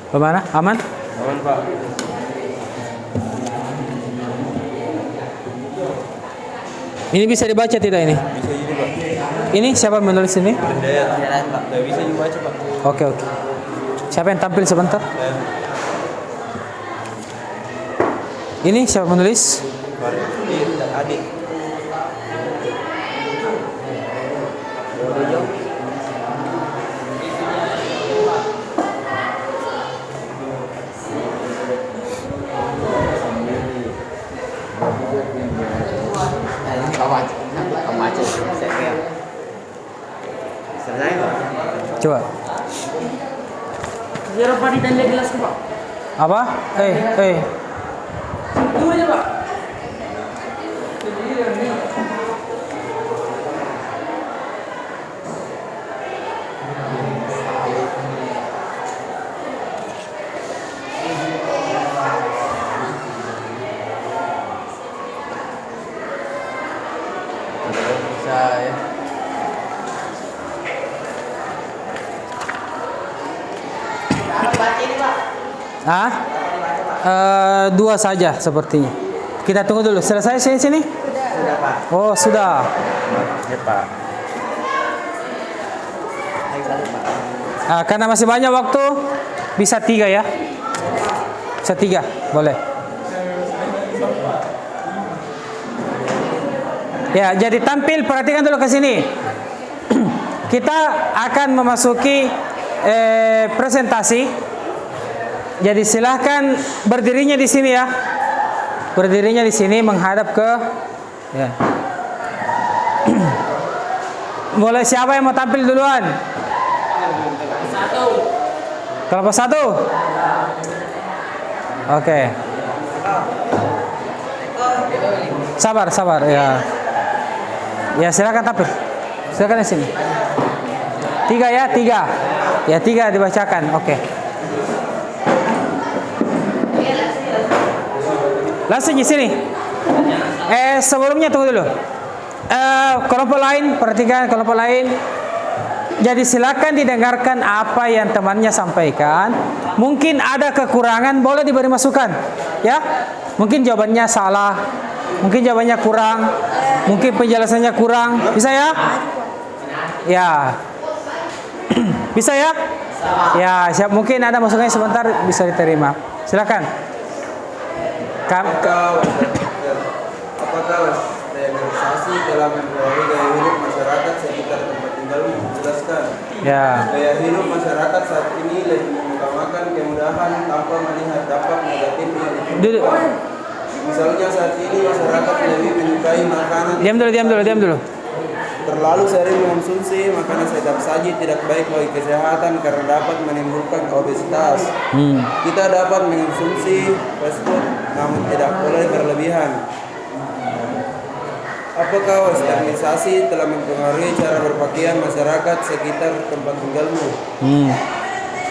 Bagaimana? Aman? Aman Pak. Ini bisa dibaca tidak ini? Bisa jadi Pak. Ini siapa menulis ini? Bendera Pak. Tidak bisa dibaca Pak. Oke. Siapa yang tampil sebentar? Ini siapa menulis? Adik. Coba. Zero Pak di tanda gelas Pak. Apa? Tunggu aja Pak. Dua saja sepertinya. Kita tunggu dulu. Selesai sini? Sudah Pak. Oh, sudah. Ya Pak. Karena masih banyak waktu, bisa 3 ya. Bisa 3, boleh. Ya, jadi tampil, perhatikan dulu ke sini. Kita akan memasuki presentasi. Jadi silahkan berdirinya di sini ya. Berdirinya di sini menghadap ke ya. Mulai siapa yang mau tampil duluan? Kelompok 1. Oke. Sabar ya. Ya silakan tampil. Silakan di sini. 3 ya, 3. Ya 3 dibacakan. Oke. Langsung di sini. Sebelumnya tunggu dulu. Kelompok lain, perhatikan kelompok lain. Jadi silakan didengarkan apa yang temannya sampaikan. Mungkin ada kekurangan, boleh diberi masukan. Ya, mungkin jawabannya salah, mungkin jawabannya kurang, mungkin penjelasannya kurang. Bisa ya? Ya. Bisa ya? Ya, siap. Mungkin ada masukannya sebentar, bisa diterima. Silakan. Apakah standarisasi dalam mempengaruhi gaya hidup masyarakat sekitar tempat tinggalmu? Jelaskan. Ya. Gaya hidup masyarakat saat ini lebih mengutamakan kemudahan tanpa melihat dampak negatif yang ditimbulkan. Misalnya saat ini masyarakat lebih menyukai makanan. Diam dulu. Terlalu sering mengonsumsi makanan sedap saji tidak baik bagi kesehatan karena dapat menimbulkan obesitas. Kita dapat mengonsumsi fast food namun tidak boleh berlebihan. Apakah standarisasi telah mempengaruhi cara berpakaian masyarakat sekitar tempat tinggalmu?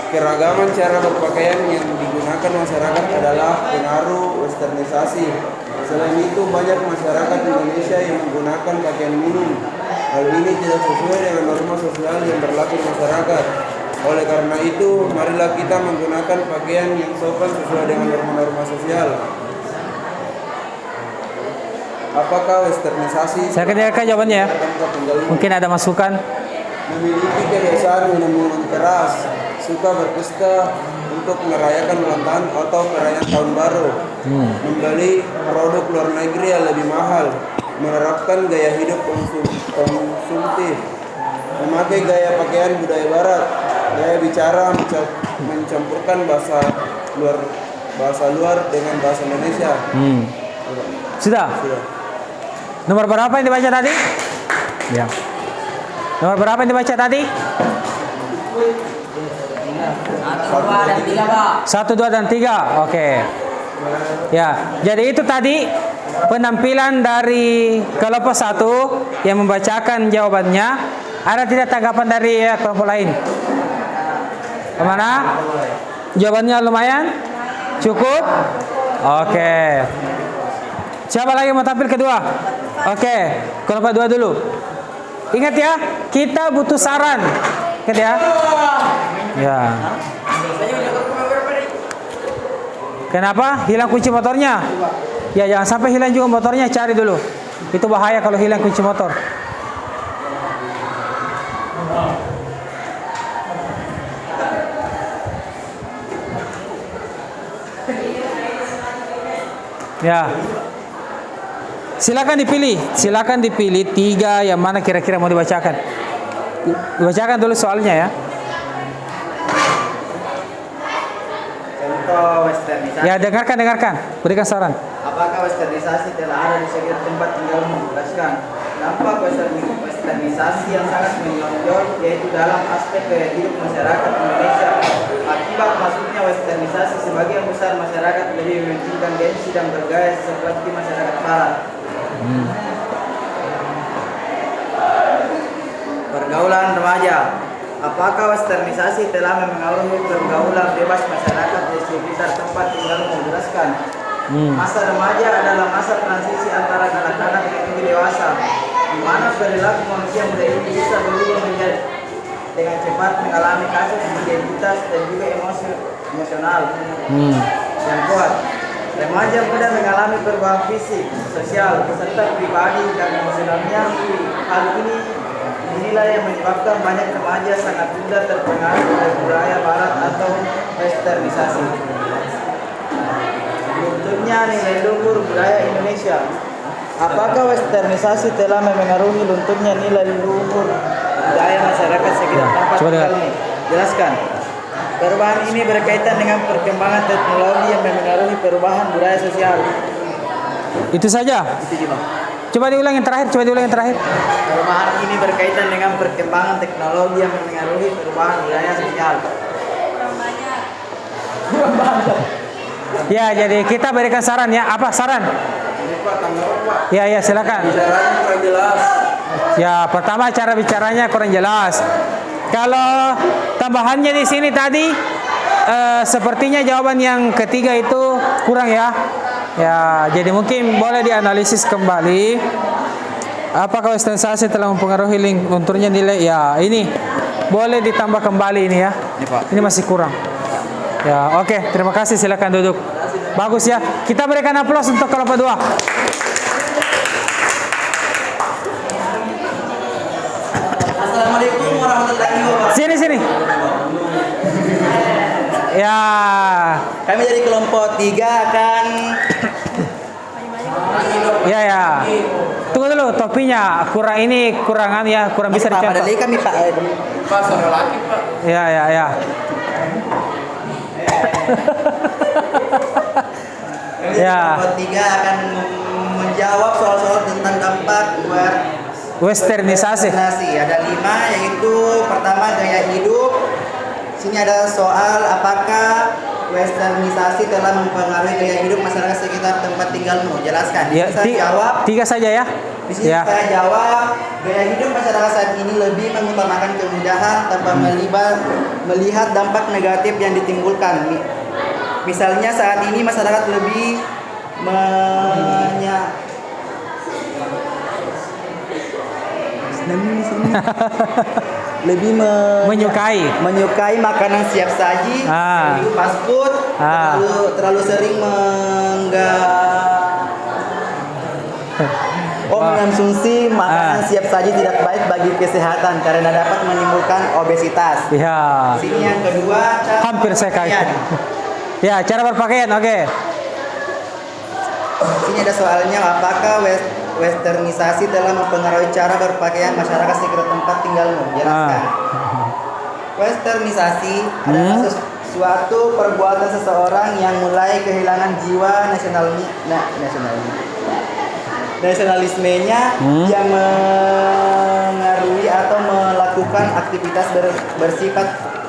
Keragaman cara berpakaian yang digunakan masyarakat adalah pengaruh westernisasi. Selain itu banyak masyarakat Indonesia yang menggunakan pakaian minum. Hal ini tidak sesuai dengan norma sosial yang berlaku di masyarakat. Oleh karena itu, marilah kita menggunakan pakaian yang sopan sesuai dengan norma-norma sosial. Apakah westernisasi? Saya dengarkan jawabannya ya. Mungkin ada masukan. Memiliki kebiasaan minum minuman keras, suka berpesta untuk merayakan ulang tahun atau perayaan tahun baru, membeli produk luar negeri yang lebih mahal, menerapkan gaya hidup konsumtif, memakai gaya pakaian budaya barat, gaya bicara mencampurkan bahasa luar dengan bahasa Indonesia. Sudah. Nomor berapa yang dibaca tadi? Ya. Nomor berapa yang dibaca tadi? 1, 2, dan 3. Oke. Ya, jadi itu tadi penampilan dari kelompok 1 yang membacakan jawabannya. Ada tidak tanggapan dari kelompok lain? Kemana? Jawabannya lumayan? Cukup? Oke. Siapa lagi mau tampil kedua? Oke, kelompok 2 dulu. Ingat ya, kita butuh saran. Ingat ya? Ya. Kenapa? Hilang kunci motornya. Ya jangan sampai hilang juga motornya, cari dulu. Itu bahaya kalau hilang kunci motor. Ya. Silakan dipilih 3 yang mana kira-kira mau dibacakan. Dibacakan dulu soalnya ya. Contoh westernisasi. Ya, dengarkan. Berikan saran. Apakah westernisasi telah ada di sekitar tempat tinggalmu? Jelaskan. Dampak westernisasi yang sangat menonjol yaitu dalam aspek gaya hidup masyarakat Indonesia. Akibat masuknya westernisasi, sebagian besar masyarakat lebih mementingkan gengsi dan bergaya seperti masyarakat barat. Pergaulan remaja. Apakah westernisasi telah mempengaruhi pergaulan bebas masyarakat di sekitar tempat tinggalmu? Jelaskan. Masa remaja adalah masa transisi antara kanak-kanak menuju dewasa, di mana perilaku manusia muda ini bisa berubah menjadi dengan cepat, mengalami kasus identitas dan juga emosional yang kuat. Remaja muda mengalami perubahan fisik, sosial, serta pribadi dan emosionalnya. Hal ini inilah yang menyebabkan banyak remaja sangat mudah terpengaruh oleh budaya barat atau westernisasi. Lunturnya nilai luhur budaya Indonesia. Apakah westernisasi telah memengaruhi lunturnya nilai luhur budaya masyarakat sekitar tempat tinggalmu? Jelaskan. Perubahan ini berkaitan dengan perkembangan teknologi yang memengaruhi perubahan budaya sosial. Itu saja. Itu juga. Coba diulang yang terakhir. Perubahan ini berkaitan dengan perkembangan teknologi yang memengaruhi perubahan budaya sosial. Kurang banyak. Ya, jadi kita berikan saran ya. Apa saran? Ini Pak, tanggapan Pak. Ya, silakan. Bicaranya kurang jelas. Ya, pertama cara bicaranya kurang jelas. Kalau tambahannya di sini tadi, sepertinya jawaban yang ketiga itu kurang ya. Ya, jadi mungkin boleh dianalisis kembali. Apakah westernisasi telah mempengaruhi lunturnya nilai? Ya, ini boleh ditambah kembali ini ya. Ini masih kurang. Ya, oke. Terima kasih. Silakan duduk. Bagus ya. Kita berikan aplaus untuk kelompok 2. Assalamualaikum warahmatullahi wabarakatuh. Sini. Ya. Kami dari kelompok 3 akan Ya. Tunggu dulu, topinya kurangan ya, kurang bisa dicontoh. Padahal kami Pak. Pak, suara laki Pak. Ya. Ya. Kelompok 3 akan menjawab soal-soal tentang dampak Westernisasi. Ada 5, yaitu pertama gaya hidup. Sini ada soal apakah westernisasi telah mempengaruhi gaya hidup masyarakat sekitar tempat tinggalmu. Jelaskan. Ya, Saya jawab. 3 saja ya. Di sini Ya. saya jawab, gaya hidup masyarakat saat ini lebih mengutamakan kemudahan tanpa melihat dampak negatif yang ditimbulkan. Misalnya saat ini masyarakat lebih menyukai makanan siap saji, fast food, terlalu sering mengonsumsi makanan siap saji tidak baik bagi kesehatan karena dapat menimbulkan obesitas. Ya. Sini yang kedua, Hampir saya kaget. Ya, cara berpakaian, oke. Sini ada soalnya, apakah westernisasi telah mempengaruhi cara berpakaian masyarakat sekitar tempat tinggalmu? Jelaskan. Westernisasi adalah suatu perbuatan seseorang yang mulai kehilangan jiwa nasionalismenya yang mengaruhi atau melakukan aktivitas bersifat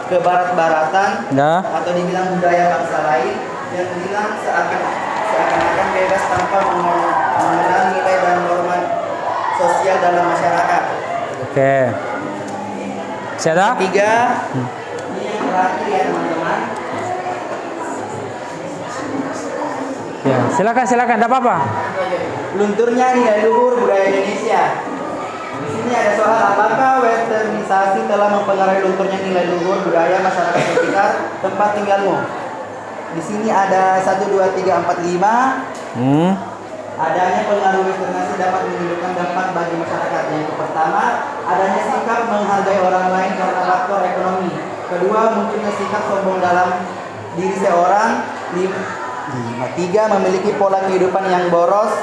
kebarat-baratan atau dibilang budaya bangsa lain yang bilang seakan-akan bebas tanpa mengenal nilai dan norma sosial dalam masyarakat. Oke. Siapa? 3. Ini yang terakhir ya teman-teman. Ya, silakan, enggak apa-apa. Lunturnya nilai luhur budaya Indonesia. Di sini ada soal, apakah westernisasi telah mempengaruhi lunturnya nilai luhur budaya masyarakat sekitar tempat tinggalmu? Di sini ada 1, 2, 3, 4, 5. Adanya pengaruh westernasi dapat menimbulkan dampak bagi masyarakat. Yang pertama, adanya sikap menghargai orang lain karena faktor ekonomi. Kedua, munculnya sikap sombong dalam diri seorang. 3, memiliki pola kehidupan yang boros.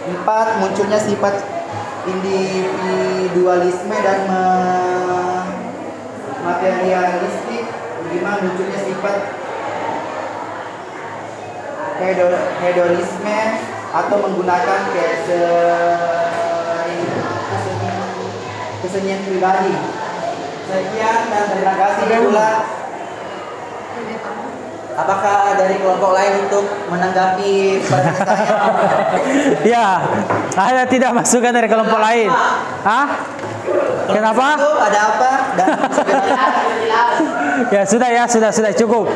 4, munculnya sifat individualisme dan materialistik. 5, munculnya sifat hedonisme atau menggunakan kesenian pribadi. Sekian dan terima kasih pula. Apakah dari kelompok lain untuk menanggapi pertanyaan? Ya, ada tidak masukan dari kelompok lain? Hah? Kenapa? Ada apa? Dan Ya sudah cukup.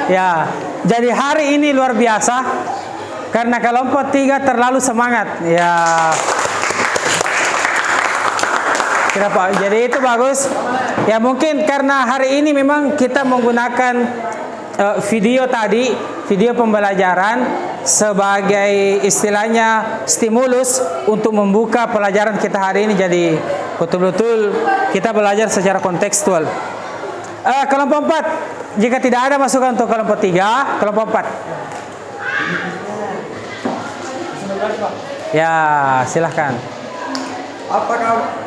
Ya, jadi hari ini luar biasa karena kelompok 3 terlalu semangat. Ya. Kenapa? Jadi itu bagus. Ya mungkin karena hari ini memang kita menggunakan video tadi, video pembelajaran sebagai istilahnya stimulus untuk membuka pelajaran kita hari ini. Jadi betul-betul kita belajar secara kontekstual. Kelompok 4, jika tidak ada masukan untuk kelompok 3, kelompok 4. Ya, silahkan. Apakah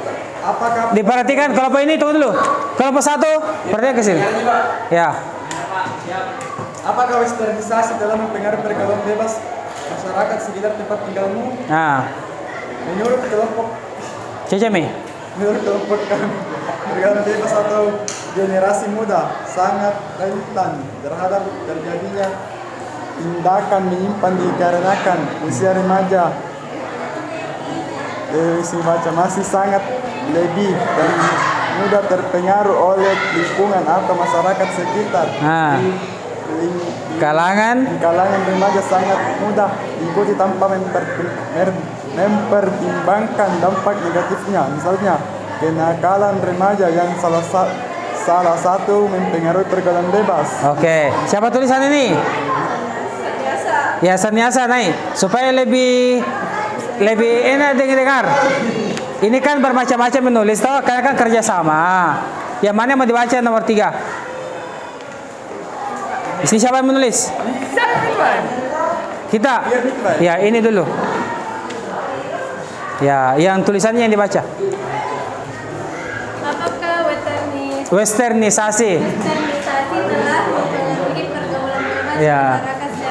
Diperhatikan kelompok ini, tunggu dulu. Kelompok 1, perhatikan ke sini. Ya. apakah westernisasi telah mempengaruhi pergaulan bebas masyarakat sekitar tempat tinggalmu? Nah, Menurut kelompok Cecemi. kami, pergaulan bebas atau generasi muda sangat rentan terhadap terjadinya tindakan menyimpan dikarenakan usia remaja masih sangat lebih dan mudah terpengaruh oleh lingkungan atau masyarakat sekitar. Nah, Di kalangan kalangan remaja sangat mudah diikuti tanpa mempertimbangkan dampak negatifnya. Misalnya, kenakalan remaja yang salah satu mempengaruhi pergaulan bebas. Oke, siapa tulisan ini? Ya, Sanyasa naik supaya lebih enak dengar. Ini kan bermacam-macam menulis toh, karena kan kerjasama. Yang mana yang mau dibaca nomor 3? Ini siapa yang menulis? Kita. Ya, ini dulu. Ya, yang tulisannya yang dibaca. Apakah Westernisasi. westernisasi telah mempengaruhi pergaulan bebas Ya.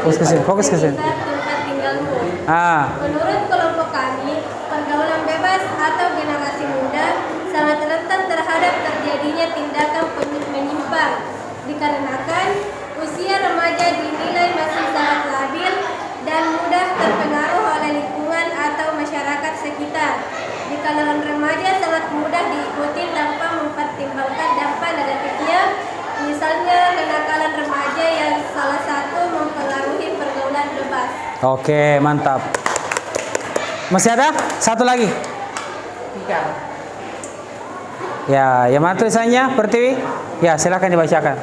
masyarakat Fokus ke sini. sekitar tempat tinggalmu? Ah, Menurut kelompok kami, pergaulan bebas atau generasi muda sangat rentan terhadap terjadinya tindakan menyimpang dikarenakan usia remaja dinilai masih sangat labil dan mudah terpengaruh oleh lingkungan atau masyarakat sekitar. Di kalangan remaja sangat mudah diikuti tanpa mempertimbangkan dampak negatifnya, misalnya kenakalan remaja yang salah satu mempengaruhi pergaulan bebas. oke, mantap. Masih ada? Satu lagi. Ya, yang mana tulisannya? Pertiwi? Ya, silakan dibacakan.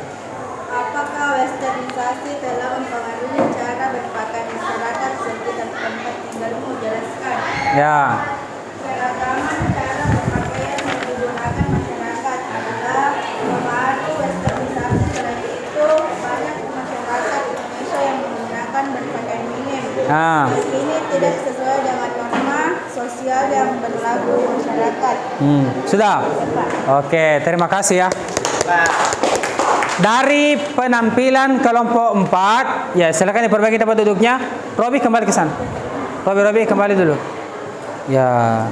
Apakah westernisasi telah mempengaruhi cara berpakaian masyarakat sekitar tempat tinggalmu? Jelaskan. Ya. Keragaman cara berpakaian yang digunakan masyarakat adalah mempengaruhi westernisasi. Selain itu, banyak masyarakat Indonesia yang menggunakan berpakaian minim. Ah. Ini tidak sesuai dengan norma sosial yang berlaku di masyarakat. Sudah? Oke, terima kasih ya. Dari penampilan kelompok 4, ya silakan diperbaiki tempat duduknya. Robi kembali ke sana. Robi kembali dulu. Ya.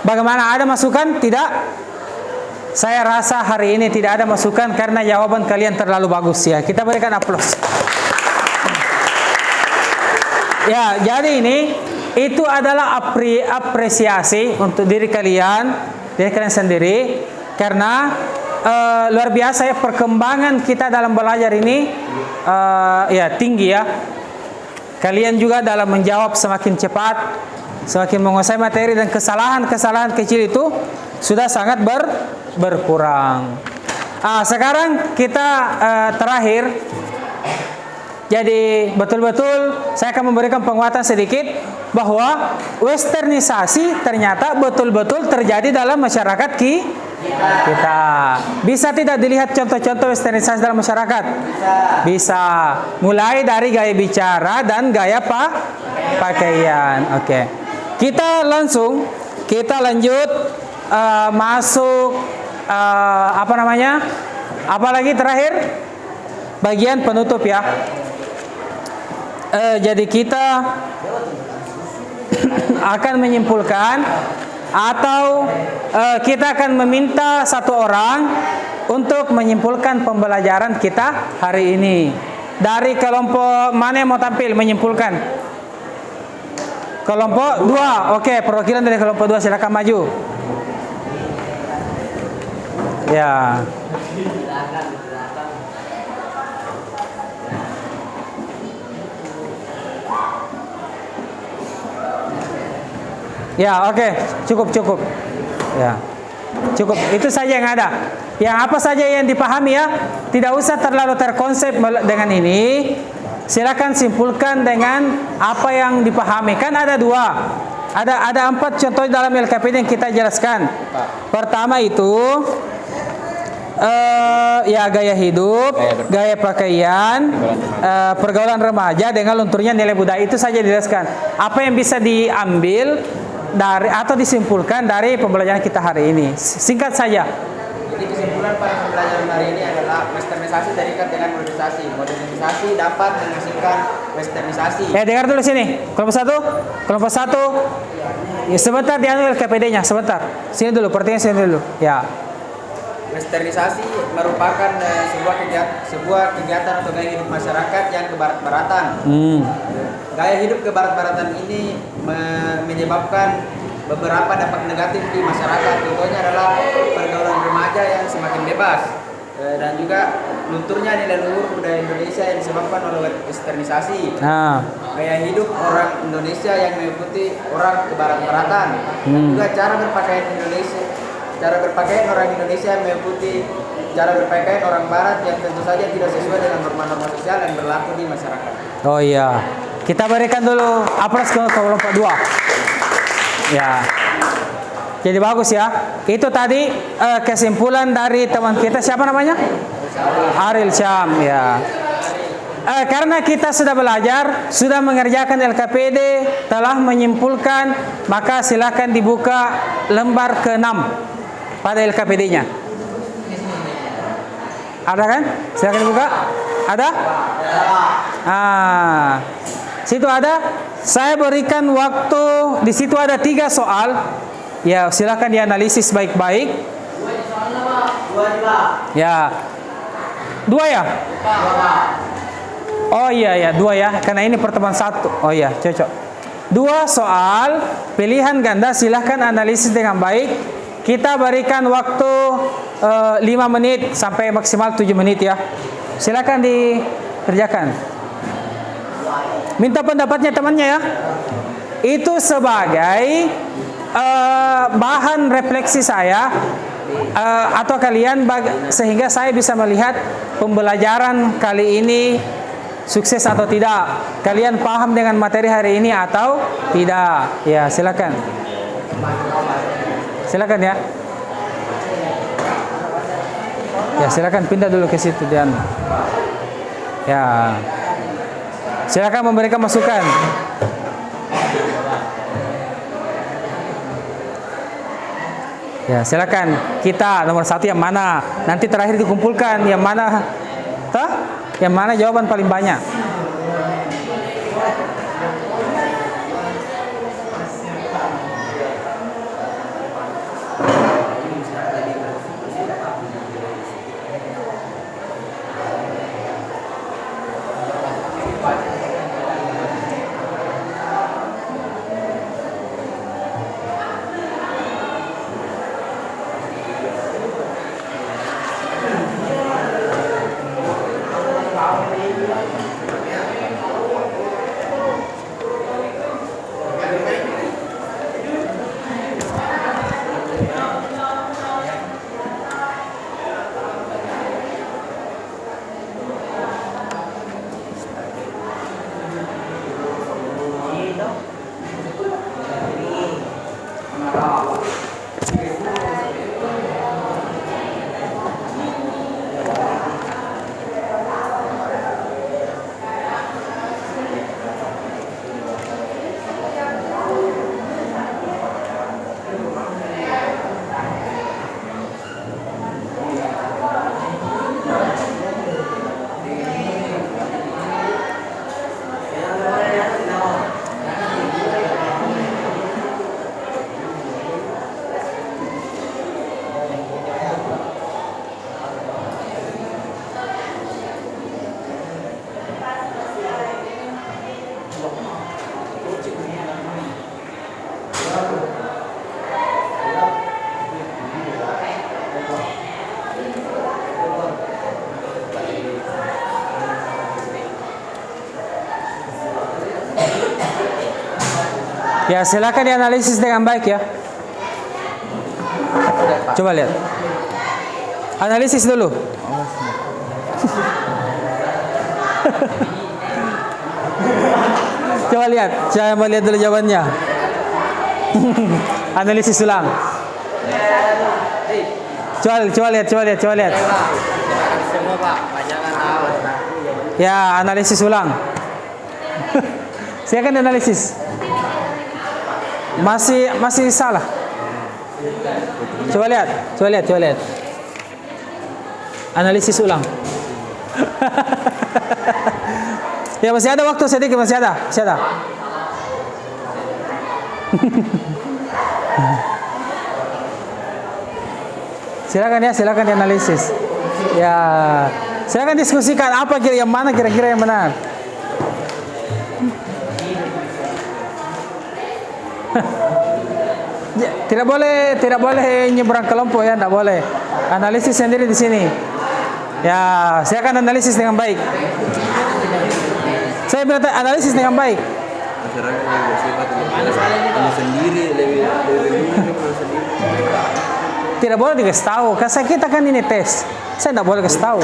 Bagaimana, ada masukan? Tidak? Saya rasa hari ini tidak ada masukan karena jawaban kalian terlalu bagus ya. Kita berikan aplaus. Ya, jadi ini itu adalah apresiasi untuk diri kalian sendiri karena luar biasa ya perkembangan kita dalam belajar ini ya tinggi ya. Kalian juga dalam menjawab semakin cepat, semakin menguasai materi dan kesalahan-kesalahan kecil itu sudah sangat berkurang. Sekarang kita terakhir Jadi betul-betul saya akan memberikan penguatan sedikit bahwa westernisasi ternyata betul-betul terjadi dalam masyarakat kita. Bisa tidak dilihat contoh-contoh westernisasi dalam masyarakat? Bisa. Mulai dari gaya bicara dan gaya pakaian. Oke. Kita lanjut masuk apalagi terakhir bagian penutup ya. Jadi kita akan menyimpulkan atau kita akan meminta satu orang untuk menyimpulkan pembelajaran kita hari ini. Dari kelompok mana yang mau tampil menyimpulkan? Kelompok 2. Oke, perwakilan dari kelompok 2 silakan maju. Ya. Ya, oke, cukup. Ya, cukup. Itu saja yang ada. Yang apa saja yang dipahami ya. Tidak usah terlalu terkonsep dengan ini. Silakan simpulkan dengan apa yang dipahami. Kan ada 2. Ada 4 contoh dalam LKPD yang kita jelaskan. Pertama itu ya gaya hidup, gaya pakaian, pergaulan remaja dengan lunturnya nilai budaya. Itu saja dijelaskan. Apa yang bisa diambil dari atau disimpulkan dari pembelajaran kita hari ini. Singkat saja. Jadi kesimpulan pada pembelajaran hari ini adalah westernisasi terikat dengan modernisasi. Modernisasi dapat menghasilkan westernisasi. Dengar dulu sini. Kelompok 1. Ya, sebentar diambil KPD-nya, sebentar. Sini dulu, pertanyaan sini dulu. Ya. Westernisasi merupakan sebuah kegiatan atau gaya hidup masyarakat yang kebarat-baratan. Gaya hidup kebarat-baratan ini menyebabkan beberapa dampak negatif di masyarakat. Contohnya adalah pergaulan remaja yang semakin bebas dan juga lunturnya nilai luhur budaya Indonesia yang disebabkan oleh westernisasi. Gaya hidup orang Indonesia yang mengikuti orang kebarat-baratan. Dan juga cara berpakaian orang Indonesia yang mengikuti cara berpakaian orang Barat yang tentu saja tidak sesuai dengan norma-norma sosial yang berlaku di masyarakat. Oh iya, kita berikan dulu aplaus ke kelompok 2. Ya, jadi bagus ya. Itu tadi kesimpulan dari teman kita, siapa namanya? Aril Syam. Ya. Karena kita sudah belajar, sudah mengerjakan LKPD, telah menyimpulkan, maka silakan dibuka lembar ke-6 pada LKPD-nya. Ada kan? Silakan dibuka. Ada? Situ ada. Saya berikan waktu. Di situ ada 3 soal. Ya, silakan dianalisis baik-baik. Ya. 2 ya? Oh iya 2 ya. Karena ini pertemuan 1. Oh iya, cocok. 2 soal pilihan ganda, silakan analisis dengan baik. Kita berikan waktu 5 menit sampai maksimal 7 menit ya. Silakan dikerjakan. Minta pendapatnya temannya ya. Itu sebagai bahan refleksi saya atau kalian sehingga saya bisa melihat pembelajaran kali ini sukses atau tidak. Kalian paham dengan materi hari ini atau tidak? Ya, silakan. Silakan ya. Ya, silakan pindah dulu ke situ dan ya. Silakan memberikan masukan. Ya, silakan. Kita nomor 1 yang mana? Nanti terakhir dikumpulkan yang mana? Yang mana jawaban paling banyak? Ya, silakan dianalisis dengan baik ya. Coba lihat. Analisis dulu. Coba lihat, saya mau lihat dulu jawabannya. Analisis ulang. Coba lihat. Semua Pak, jangan tahu. Ya, analisis ulang. Saya akan analisis. Masih salah. Coba lihat. Analisis ulang. Ya, masih ada waktu sedikit, masih ada. Silakan dianalisis. Ya, silakan diskusikan apa yang mana kira-kira yang benar. Ya, tidak boleh nyebrang kelompok ya, tidak boleh. Analisis sendiri di sini. Ya, saya akan analisis dengan baik. Saya berarti analisis dengan baik. Masyarakat yang bersifat hanya sendiri, lebih sendiri. Tidak boleh dikasih tahu. Karena kita kan ini tes. Saya tidak boleh kasih tahu.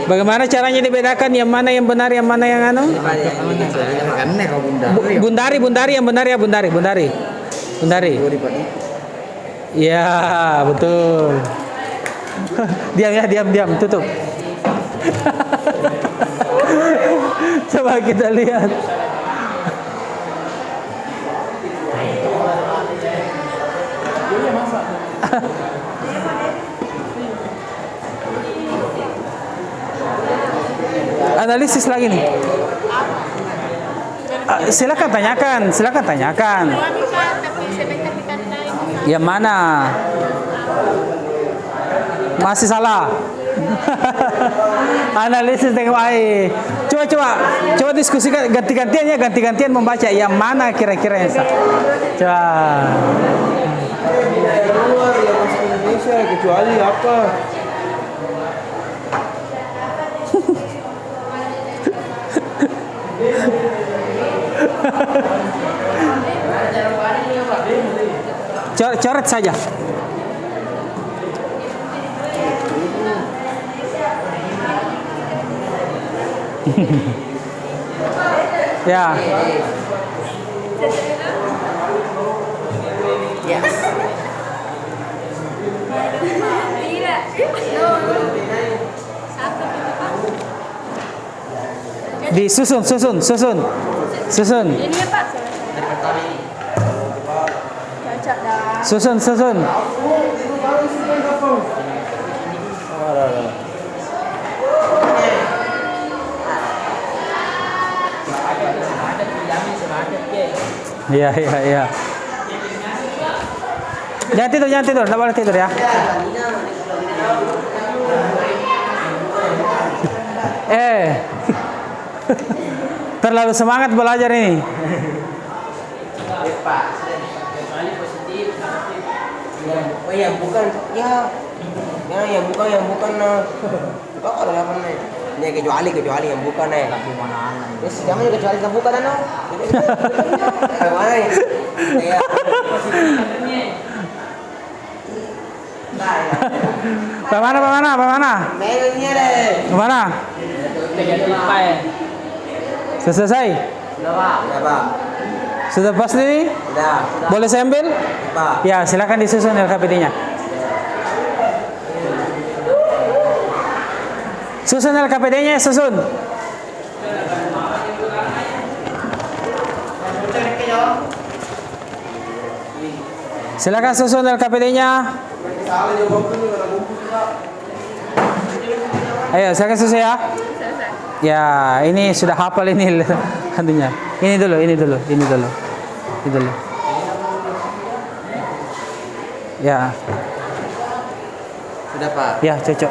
Bagaimana caranya dibedakan yang mana yang benar, yang mana yang anu? Bundari yang benar ya, bundari. Ya, betul. Diam, tutup. Coba kita lihat. Analisis lagi nih. Silakan tanyakan. Yang mana? Masih salah. Analisis dengan baik. Coba diskusikan ganti-gantian membaca yang mana kira-kira yang salah. Coba. Keluar yang masuk Indonesia kecuali apa? Coret saja. Ya. Disusun. Ini ya Pak. Cocok dah. Susun. Iya. Jangan tidur, tidak boleh tidur ya. Terlalu semangat belajar ini. Oh ya, bukan yang bukan kalau apa nih? Ini kecuali yang bukan nih. Tapi mana? Terus kamu kecuali yang bukan anu? Mana ya? Bagaimana? Mainnya deh. Kemana? Selesai? Sudah, Pak. Sudah pasti nih? Sudah. Boleh saya ambil? Pak. Ya, silakan disusun LKPD-nya. Susun LKPD-nya, susun. Silakan susun LKPD-nya. Ayo, silakan susun ya. Ya, ini sudah hafal ini hantunya. Ini dulu. Ya. Sudah, Pak. Ya, cocok.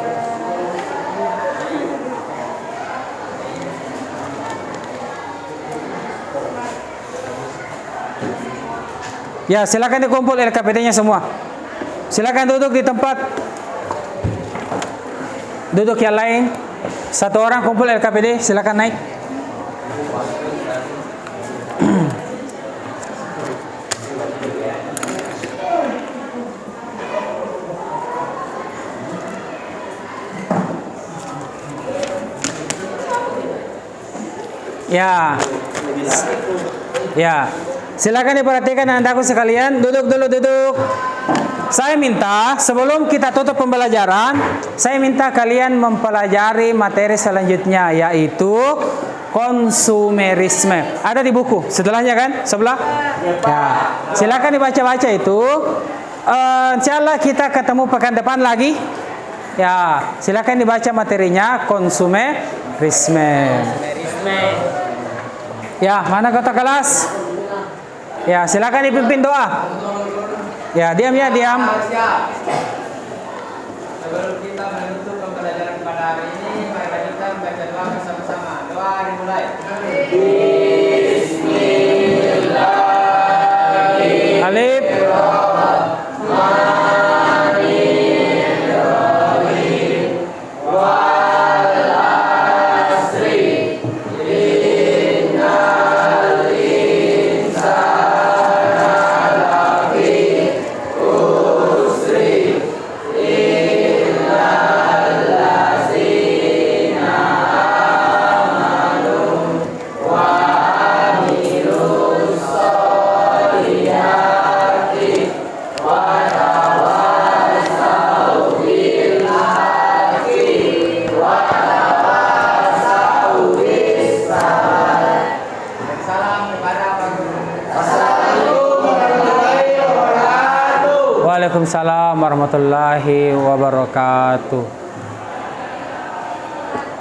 Ya, silakan dikumpul LKPD-nya semua. Silakan duduk di tempat. Duduk yang lain. Satu orang kumpul LKPD, silakan naik. Ya. Ya. Silakan diperhatikan anakku sekalian. Duduk dulu, duduk. Saya minta sebelum kita tutup pembelajaran, saya minta kalian mempelajari materi selanjutnya, yaitu konsumerisme. Ada di buku setelahnya kan? Sebelah? Ya. Silakan dibaca-baca itu. Insyaallah kita ketemu pekan depan lagi. Ya, silakan dibaca materinya konsumerisme. Ya, mana kota kelas? Ya, silakan dipimpin doa. Ya, diam ya, diam. Sebelum kita menutup pembelajaran pada hari ini, mari kita membaca doa bersama-sama. Doa dimulai. Alif. Waalaikumsalam warahmatullahi wabarakatuh.